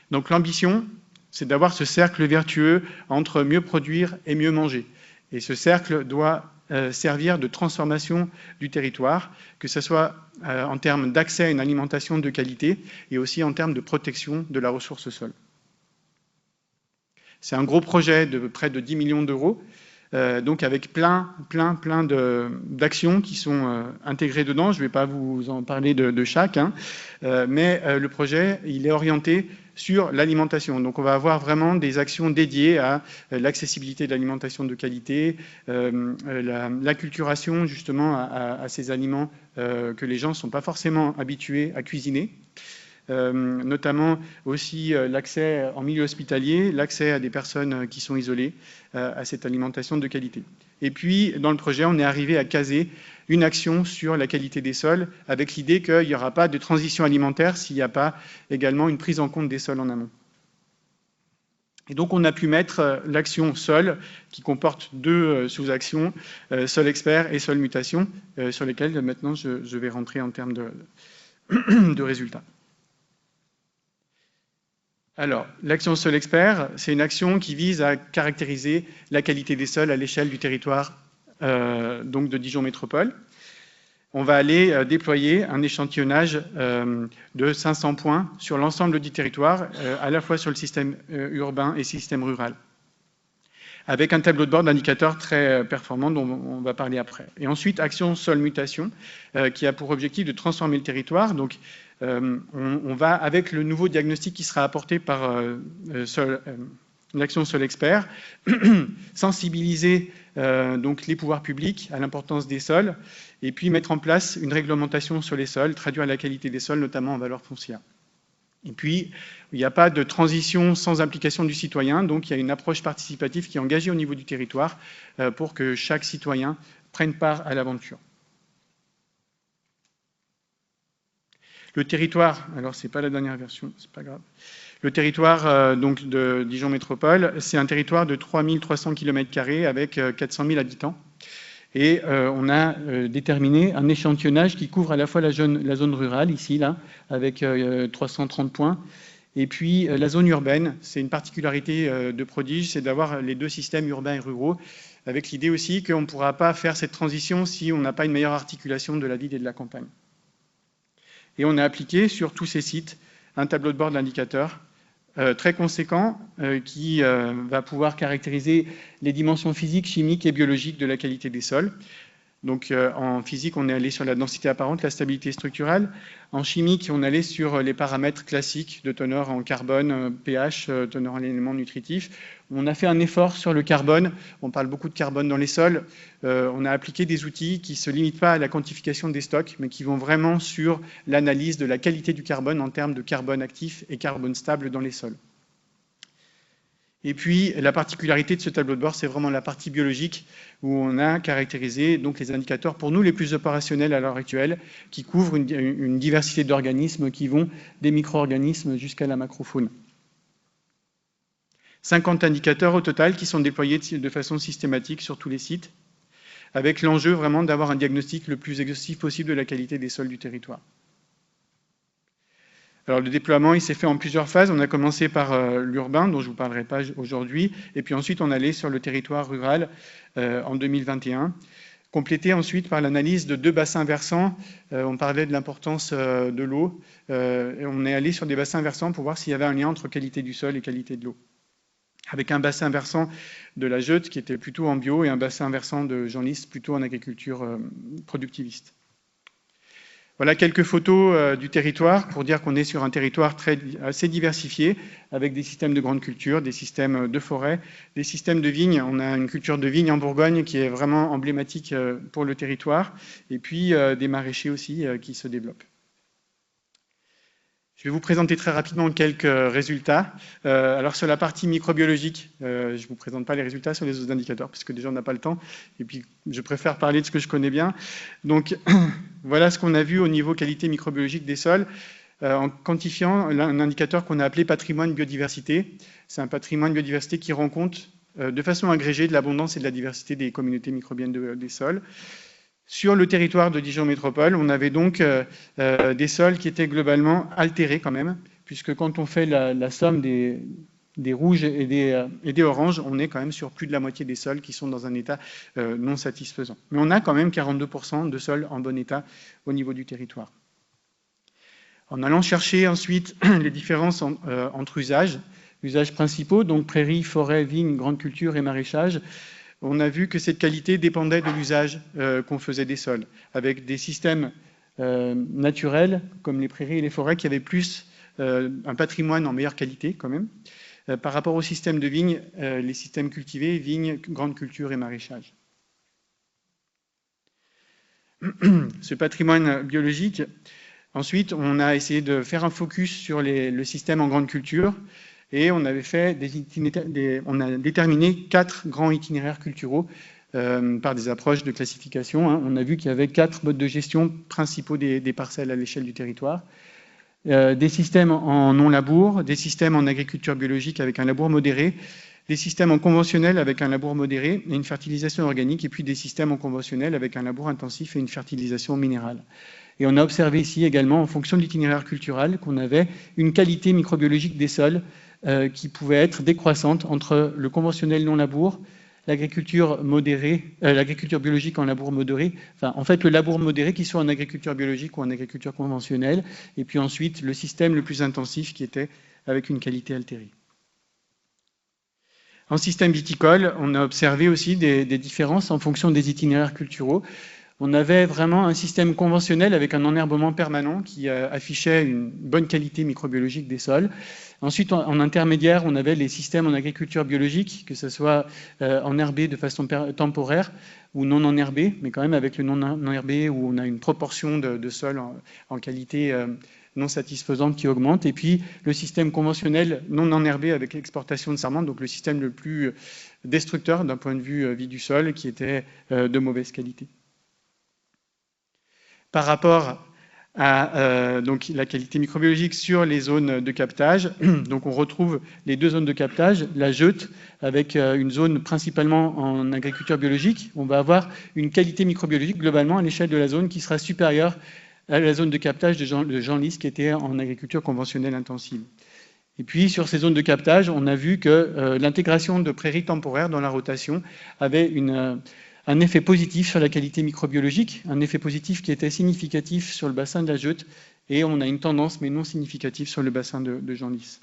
Donc l'ambition, c'est d'avoir ce cercle vertueux entre mieux produire et mieux manger. Et ce cercle doit servir de transformation du territoire, que ce soit en termes d'accès à une alimentation de qualité et aussi en termes de protection de la ressource sol. C'est un gros projet de près de 10 millions d'euros, donc avec plein d'actions qui sont intégrées dedans. Je ne vais pas vous en parler de chaque, hein, mais le projet, il est orienté sur l'alimentation. Donc on va avoir vraiment des actions dédiées à l'accessibilité de l'alimentation de qualité, l'acculturation justement à ces aliments que les gens ne sont pas forcément habitués à cuisiner. Notamment aussi l'accès en milieu hospitalier, l'accès à des personnes qui sont isolées à cette alimentation de qualité. Et puis, dans le projet, on est arrivé à caser une action sur la qualité des sols, avec l'idée qu'il n'y aura pas de transition alimentaire s'il n'y a pas également une prise en compte des sols en amont. Et donc, on a pu mettre l'action sol, qui comporte deux sous-actions, sol expert et sol mutation, sur lesquelles maintenant je vais rentrer en termes de résultats. Alors, l'action sol expert, c'est une action qui vise à caractériser la qualité des sols à l'échelle du territoire donc de Dijon Métropole. On va aller déployer un échantillonnage de 500 points sur l'ensemble du territoire, à la fois sur le système urbain et système rural, avec un tableau de bord d'indicateurs très performant dont on va parler après. Et ensuite, action sol mutation, qui a pour objectif de transformer le territoire. Donc, on va, avec le nouveau diagnostic qui sera apporté par l'action sol expert, sensibiliser donc les pouvoirs publics à l'importance des sols, et puis mettre en place une réglementation sur les sols, traduire la qualité des sols, notamment en valeur foncière. Et puis, il n'y a pas de transition sans implication du citoyen, donc il y a une approche participative qui est engagée au niveau du territoire pour que chaque citoyen prenne part à l'aventure. Le territoire, alors c'est pas la dernière version, c'est pas grave. Le territoire donc de Dijon Métropole, c'est un territoire de 3300 km² avec 400 000 habitants. Et on a déterminé un échantillonnage qui couvre à la fois la zone rurale, ici, là, avec 330 points, et puis la zone urbaine. C'est une particularité de Prodige, c'est d'avoir les deux systèmes urbains et ruraux, avec l'idée aussi qu'on ne pourra pas faire cette transition si on n'a pas une meilleure articulation de la ville et de la campagne. Et on a appliqué sur tous ces sites un tableau de bord d'indicateurs très conséquent qui va pouvoir caractériser les dimensions physiques, chimiques et biologiques de la qualité des sols. Donc en physique, on est allé sur la densité apparente, la stabilité structurelle. En chimique, on est allé sur les paramètres classiques de teneur en carbone, pH, teneur en éléments nutritifs. On a fait un effort sur le carbone. On parle beaucoup de carbone dans les sols. On a appliqué des outils qui ne se limitent pas à la quantification des stocks, mais qui vont vraiment sur l'analyse de la qualité du carbone en termes de carbone actif et carbone stable dans les sols. Et puis, la particularité de ce tableau de bord, c'est vraiment la partie biologique où on a caractérisé donc, les indicateurs, pour nous, les plus opérationnels à l'heure actuelle, qui couvrent une diversité d'organismes qui vont des micro-organismes jusqu'à la macrofaune. 50 indicateurs au total qui sont déployés de façon systématique sur tous les sites, avec l'enjeu vraiment d'avoir un diagnostic le plus exhaustif possible de la qualité des sols du territoire. Alors le déploiement, il s'est fait en plusieurs phases. On a commencé par l'urbain, dont je ne vous parlerai pas aujourd'hui, et puis ensuite on allait sur le territoire rural en 2021, complété ensuite par l'analyse de 2 bassins versants. On parlait de l'importance de l'eau, et on est allé sur des bassins versants pour voir s'il y avait un lien entre qualité du sol et qualité de l'eau, avec un bassin versant de la Jeute qui était plutôt en bio et un bassin versant de Genlis plutôt en agriculture productiviste. Voilà quelques photos du territoire pour dire qu'on est sur un territoire assez diversifié avec des systèmes de grandes cultures, des systèmes de forêt, des systèmes de vignes. On a une culture de vigne en Bourgogne qui est vraiment emblématique pour le territoire et puis des maraîchers aussi qui se développent. Je vais vous présenter très rapidement quelques résultats. Alors sur la partie microbiologique, je ne vous présente pas les résultats sur les autres indicateurs, parce que déjà on n'a pas le temps, et puis je préfère parler de ce que je connais bien. Donc voilà ce qu'on a vu au niveau qualité microbiologique des sols, en quantifiant un indicateur qu'on a appelé patrimoine biodiversité. C'est un patrimoine biodiversité qui rend compte de façon agrégée de l'abondance et de la diversité des communautés microbiennes des sols. Sur le territoire de Dijon Métropole, on avait donc des sols qui étaient globalement altérés quand même, puisque quand on fait la somme des des rouges et des oranges, on est quand même sur plus de la moitié des sols qui sont dans un état non satisfaisant. Mais on a quand même 42% de sols en bon état au niveau du territoire. En allant chercher ensuite les différences entre usages principaux, donc prairies, forêts, vignes, grandes cultures et maraîchage, on a vu que cette qualité dépendait de l'usage qu'on faisait des sols, avec des systèmes naturels, comme les prairies et les forêts, qui avaient plus un patrimoine en meilleure qualité quand même, par rapport au système de vignes, les systèmes cultivés, vignes, grandes cultures et maraîchage. Ce patrimoine biologique, ensuite, on a essayé de faire un focus sur le système en grande culture, et on avait fait on a déterminé 4 grands itinéraires culturaux par des approches de classification. On a vu qu'il y avait 4 modes de gestion principaux des parcelles à l'échelle du territoire. Des systèmes en non-labour, des systèmes en agriculture biologique avec un labour modéré, des systèmes en conventionnel avec un labour modéré et une fertilisation organique, et puis des systèmes en conventionnel avec un labour intensif et une fertilisation minérale. Et on a observé ici également, en fonction de l'itinéraire culturel, qu'on avait une qualité microbiologique des sols qui pouvait être décroissante entre le conventionnel non-labour, l'agriculture modérée, l'agriculture biologique en labour modéré, enfin en fait le labour modéré qui soit en agriculture biologique ou en agriculture conventionnelle, et puis ensuite le système le plus intensif qui était avec une qualité altérée. En système viticole, on a observé aussi des différences en fonction des itinéraires culturaux. On avait vraiment un système conventionnel avec un enherbement permanent qui affichait une bonne qualité microbiologique des sols. Ensuite, en intermédiaire, on avait les systèmes en agriculture biologique, que ce soit enherbé de façon temporaire ou non enherbé, mais quand même avec le non enherbé où on a une proportion de sol en qualité non satisfaisante qui augmente. Et puis le système conventionnel non enherbé avec exportation de sarmentes, donc le système le plus destructeur d'un point de vue vie du sol, qui était de mauvaise qualité. Par rapport à donc, la qualité microbiologique sur les zones de captage, donc on retrouve les 2 zones de captage, la Jeute avec une zone principalement en agriculture biologique. On va avoir une qualité microbiologique globalement à l'échelle de la zone qui sera supérieure à la zone de captage de Genlis qui était en agriculture conventionnelle intensive. Et puis sur ces zones de captage, on a vu que l'intégration de prairies temporaires dans la rotation avait un effet positif sur la qualité microbiologique, un effet positif qui était significatif sur le bassin de la Jeute, et on a une tendance, mais non significative, sur le bassin de Genlis.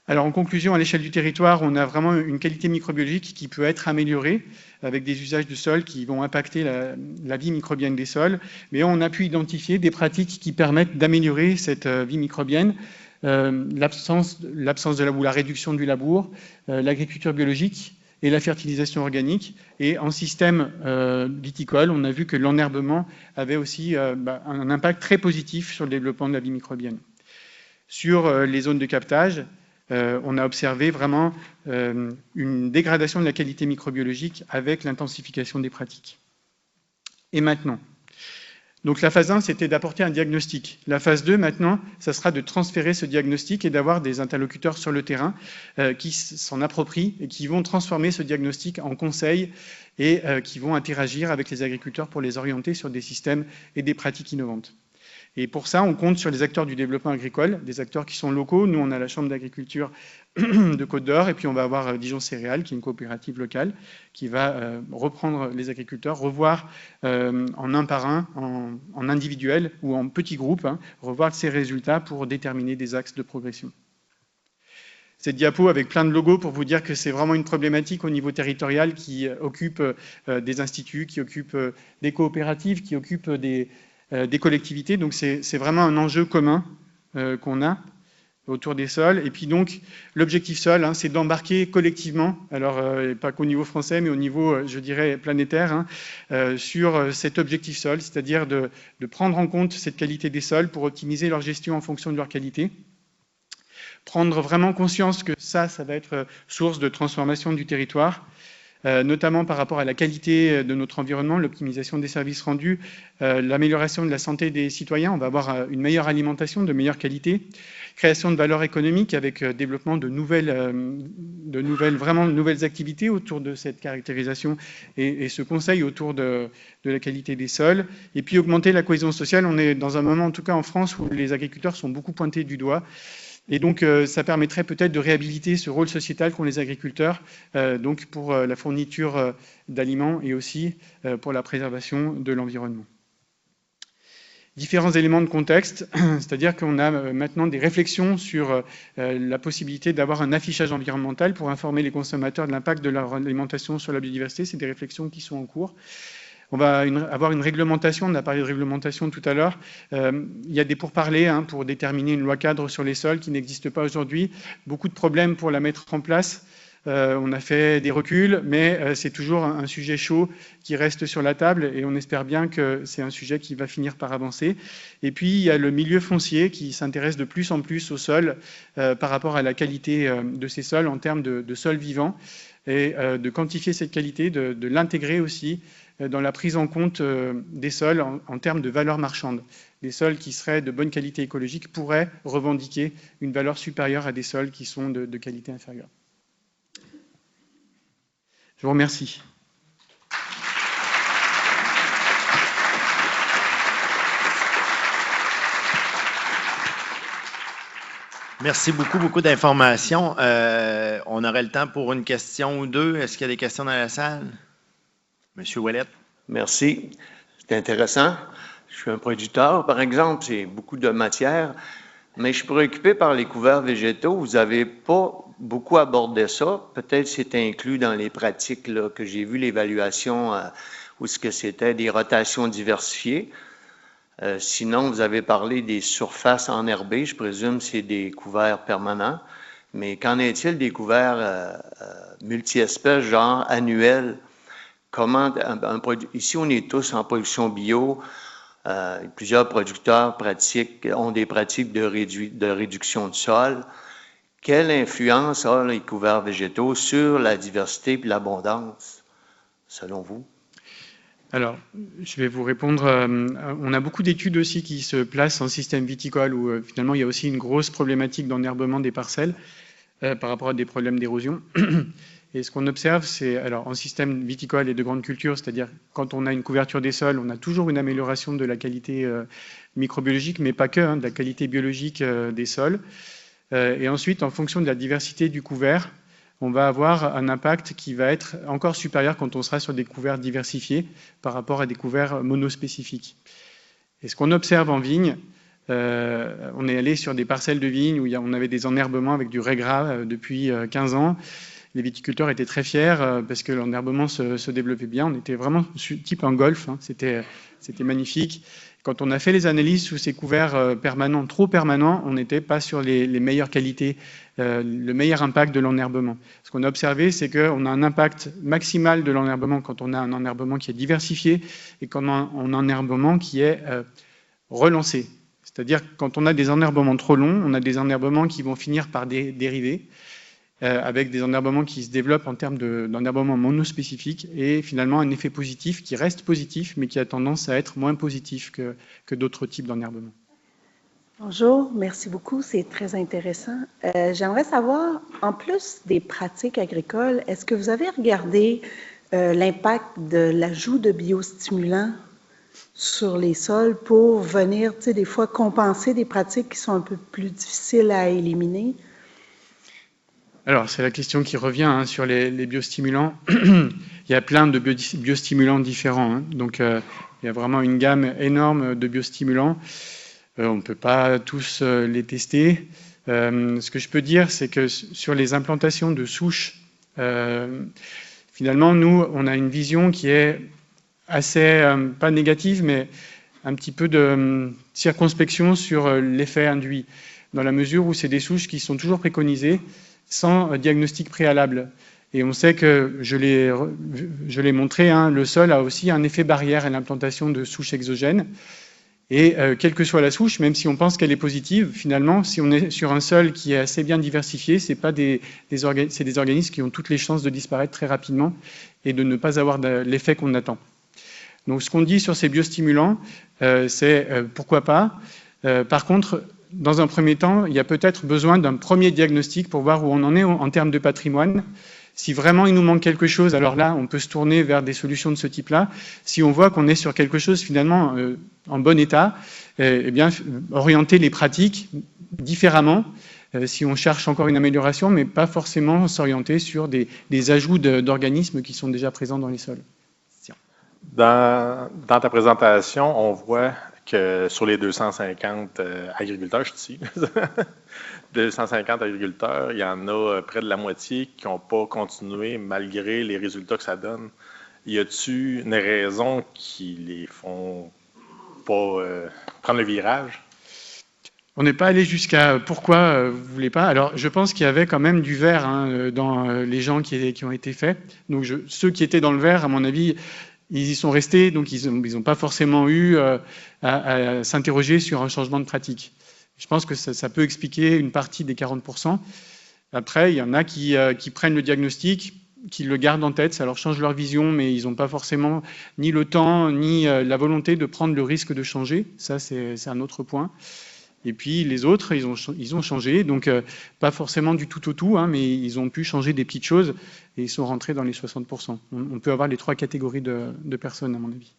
Alors en conclusion, à l'échelle du territoire, on a vraiment une qualité microbiologique qui peut être améliorée avec des usages de sol qui vont impacter la vie microbienne des sols, mais on a pu identifier des pratiques qui permettent d'améliorer cette vie microbienne, l'absence de la réduction du labour, l'agriculture biologique, et la fertilisation organique. Et en système viticole, on a vu que l'enherbement avait aussi un impact très positif sur le développement de la vie microbienne. Sur les zones de captage, on a observé vraiment une dégradation de la qualité microbiologique avec l'intensification des pratiques. Et maintenant, donc la phase 1, c'était d'apporter un diagnostic. La phase 2, maintenant, ça sera de transférer ce diagnostic et d'avoir des interlocuteurs sur le terrain qui s'en approprient et qui vont transformer ce diagnostic en conseils et qui vont interagir avec les agriculteurs pour les orienter sur des systèmes et des pratiques innovantes. Et pour ça, on compte sur les acteurs du développement agricole, des acteurs qui sont locaux. Nous, on a la Chambre d'agriculture de Côte-d'Or, et puis on va avoir Dijon Céréales, qui est une coopérative locale, qui va reprendre les agriculteurs, revoir en un par un, en individuel ou en petits groupes, revoir ces résultats pour déterminer des axes de progression. Cette diapo avec plein de logos pour vous dire que c'est vraiment une problématique au niveau territorial qui occupe des instituts, qui occupe des coopératives, qui occupe des collectivités. Donc c'est vraiment un enjeu commun qu'on a autour des sols. Et puis donc l'objectif sol, c'est d'embarquer collectivement, alors pas qu'au niveau français, mais au niveau, je dirais, planétaire, sur cet objectif sol, c'est-à-dire de prendre en compte cette qualité des sols pour optimiser leur gestion en fonction de leur qualité. Prendre vraiment conscience que ça va être source de transformation du territoire, notamment par rapport à la qualité de notre environnement, l'optimisation des services rendus, l'amélioration de la santé des citoyens. On va avoir une meilleure alimentation de meilleure qualité, création de valeur économique avec développement de nouvelles activités autour de cette caractérisation et ce conseil autour de la qualité des sols. Et puis augmenter la cohésion sociale. On est dans un moment, en tout cas en France, où les agriculteurs sont beaucoup pointés du doigt. Et donc, ça permettrait peut-être de réhabiliter ce rôle sociétal qu'ont les agriculteurs, donc pour la fourniture d'aliments et aussi pour la préservation de l'environnement. Différents éléments de contexte, c'est-à-dire qu'on a maintenant des réflexions sur la possibilité d'avoir un affichage environnemental pour informer les consommateurs de l'impact de leur alimentation sur la biodiversité. C'est des réflexions qui sont en cours. On va avoir une réglementation, on a parlé de réglementation tout à l'heure. Il y a des pourparlers pour déterminer une loi cadre sur les sols qui n'existe pas aujourd'hui. Beaucoup de problèmes pour la mettre en place. On a fait des reculs, mais c'est toujours un sujet chaud qui reste sur la table et on espère bien que c'est un sujet qui va finir par avancer. Et puis, il y a le milieu foncier qui s'intéresse de plus en plus au sol par rapport à la qualité de ces sols en termes de sols vivants et de quantifier cette qualité, de l'intégrer aussi dans la prise en compte des sols en termes de valeur marchande. Des sols qui seraient de bonne qualité écologique pourraient revendiquer une valeur supérieure à des sols qui sont de qualité inférieure. Je vous remercie. Merci beaucoup d'informations. On aurait le temps pour une question ou deux. Est-ce qu'il y a des questions dans la salle? Monsieur Ouellette. Merci. C'est intéressant. Je suis un producteur, par exemple, c'est beaucoup de matière, mais je suis préoccupé par les couverts végétaux. Vous n'avez pas beaucoup abordé ça. Peut-être c'est inclus dans les pratiques là, que j'ai vu, l'évaluation, où ce que c'était des rotations diversifiées. Sinon, vous avez parlé des surfaces enherbées. Je présume que c'est des couverts permanents. Mais qu'en est-il des couverts multi-espèces, genre annuels? Comment ici, on est tous en production bio. Plusieurs producteurs ont des pratiques de réduction de sol. Quelle influence ont les couverts végétaux sur la diversité et l'abondance, selon vous? Alors, je vais vous répondre. On a beaucoup d'études aussi qui se placent en système viticole où finalement il y a aussi une grosse problématique d'enherbement des parcelles par rapport à des problèmes d'érosion. Et ce qu'on observe, c'est, alors en système viticole et de grande culture, c'est-à-dire quand on a une couverture des sols, on a toujours une amélioration de la qualité microbiologique, mais pas que, de la qualité biologique des sols. Et ensuite, en fonction de la diversité du couvert, on va avoir un impact qui va être encore supérieur quand on sera sur des couverts diversifiés par rapport à des couverts monospécifiques. Et ce qu'on observe en vigne, on est allé sur des parcelles de vignes où on avait des enherbements avec du régras depuis 15 ans. Les viticulteurs étaient très fiers parce que l'enherbement se développait bien. On était vraiment type un golf, c'était magnifique. Quand on a fait les analyses sous ces couverts permanents, trop permanents, on n'était pas sur les meilleures qualités, le meilleur impact de l'enherbement. Ce qu'on a observé, c'est qu'on a un impact maximal de l'enherbement quand on a un enherbement qui est diversifié et quand on a un enherbement qui est relancé. C'est-à-dire quand on a des enherbements trop longs, on a des enherbements qui vont finir par dériver, avec des enherbements qui se développent en termes d'enherbement monospécifique et finalement un effet positif qui reste positif mais qui a tendance à être moins positif que d'autres types d'enherbement. Bonjour, merci beaucoup, c'est très intéressant. J'aimerais savoir, en plus des pratiques agricoles, est-ce que vous avez regardé l'impact de l'ajout de biostimulants sur les sols pour venir, tu sais, des fois compenser des pratiques qui sont un peu plus difficiles à éliminer? Alors, c'est la question qui revient sur les biostimulants. Il y a plein de biostimulants différents. Donc, il y a vraiment une gamme énorme de biostimulants. On ne peut pas tous les tester. Ce que je peux dire, c'est que sur les implantations de souches, finalement, nous, on a une vision qui est assez, pas négative, mais un petit peu de circonspection sur l'effet induit, dans la mesure où c'est des souches qui sont toujours préconisées, sans diagnostic préalable. Et on sait que, je l'ai montré, le sol a aussi un effet barrière à l'implantation de souches exogènes. Et quelle que soit la souche, même si on pense qu'elle est positive, finalement, si on est sur un sol qui est assez bien diversifié, c'est des organismes qui ont toutes les chances de disparaître très rapidement et de ne pas avoir l'effet qu'on attend. Donc ce qu'on dit sur ces biostimulants, c'est pourquoi pas. Par contre, dans un premier temps, il y a peut-être besoin d'un premier diagnostic pour voir où on en est en termes de patrimoine. Si vraiment il nous manque quelque chose, alors là, on peut se tourner vers des solutions de ce type-là. Si on voit qu'on est sur quelque chose finalement en bon état, eh bien, orienter les pratiques différemment si on cherche encore une amélioration, mais pas forcément s'orienter sur des ajouts d'organismes qui sont déjà présents dans les sols. Dans ta présentation, on voit que sur les 250 agriculteurs, je suis ici, 250 agriculteurs, il y en a près de la moitié qui n'ont pas continué malgré les résultats que ça donne. Y a-t-il une raison qui les font pas prendre le virage? On n'est pas allé jusqu'à pourquoi vous voulez pas. Alors, je pense qu'il y avait quand même du vert dans les gens qui ont été faits. Donc, ceux qui étaient dans le vert, à mon avis, ils y sont restés, donc ils n'ont pas forcément eu à s'interroger sur un changement de pratique. Je pense que ça peut expliquer une partie des 40%. Après, il y en a qui prennent le diagnostic, qui le gardent en tête, ça leur change leur vision, mais ils n'ont pas forcément ni le temps, ni la volonté de prendre le risque de changer. Ça, c'est un autre point. Et puis les autres, ils ont changé, donc pas forcément du tout au tout, mais ils ont pu changer des petites choses et ils sont rentrés dans les 60%. On peut avoir les 3 catégories de personnes, à mon avis.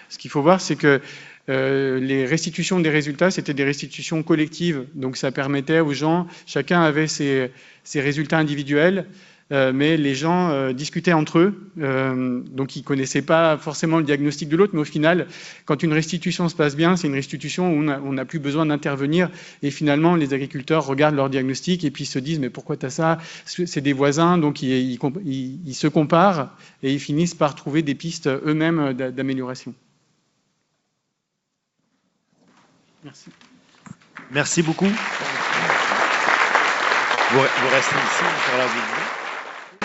Ce qu'il faut voir, c'est que les restitutions des résultats, c'était des restitutions collectives, donc ça permettait aux gens, chacun avait ses résultats individuels, mais les gens discutaient entre eux, donc ils ne connaissaient pas forcément le diagnostic de l'autre, mais au final, quand une restitution se passe bien, c'est une restitution où on n'a plus besoin d'intervenir, et finalement, les agriculteurs regardent leur diagnostic et puis se disent « mais pourquoi tu as ça ?» C'est des voisins, donc ils se comparent et ils finissent par trouver des pistes eux-mêmes d'amélioration. Merci. Merci beaucoup. Vous restez ici pour la vidéo.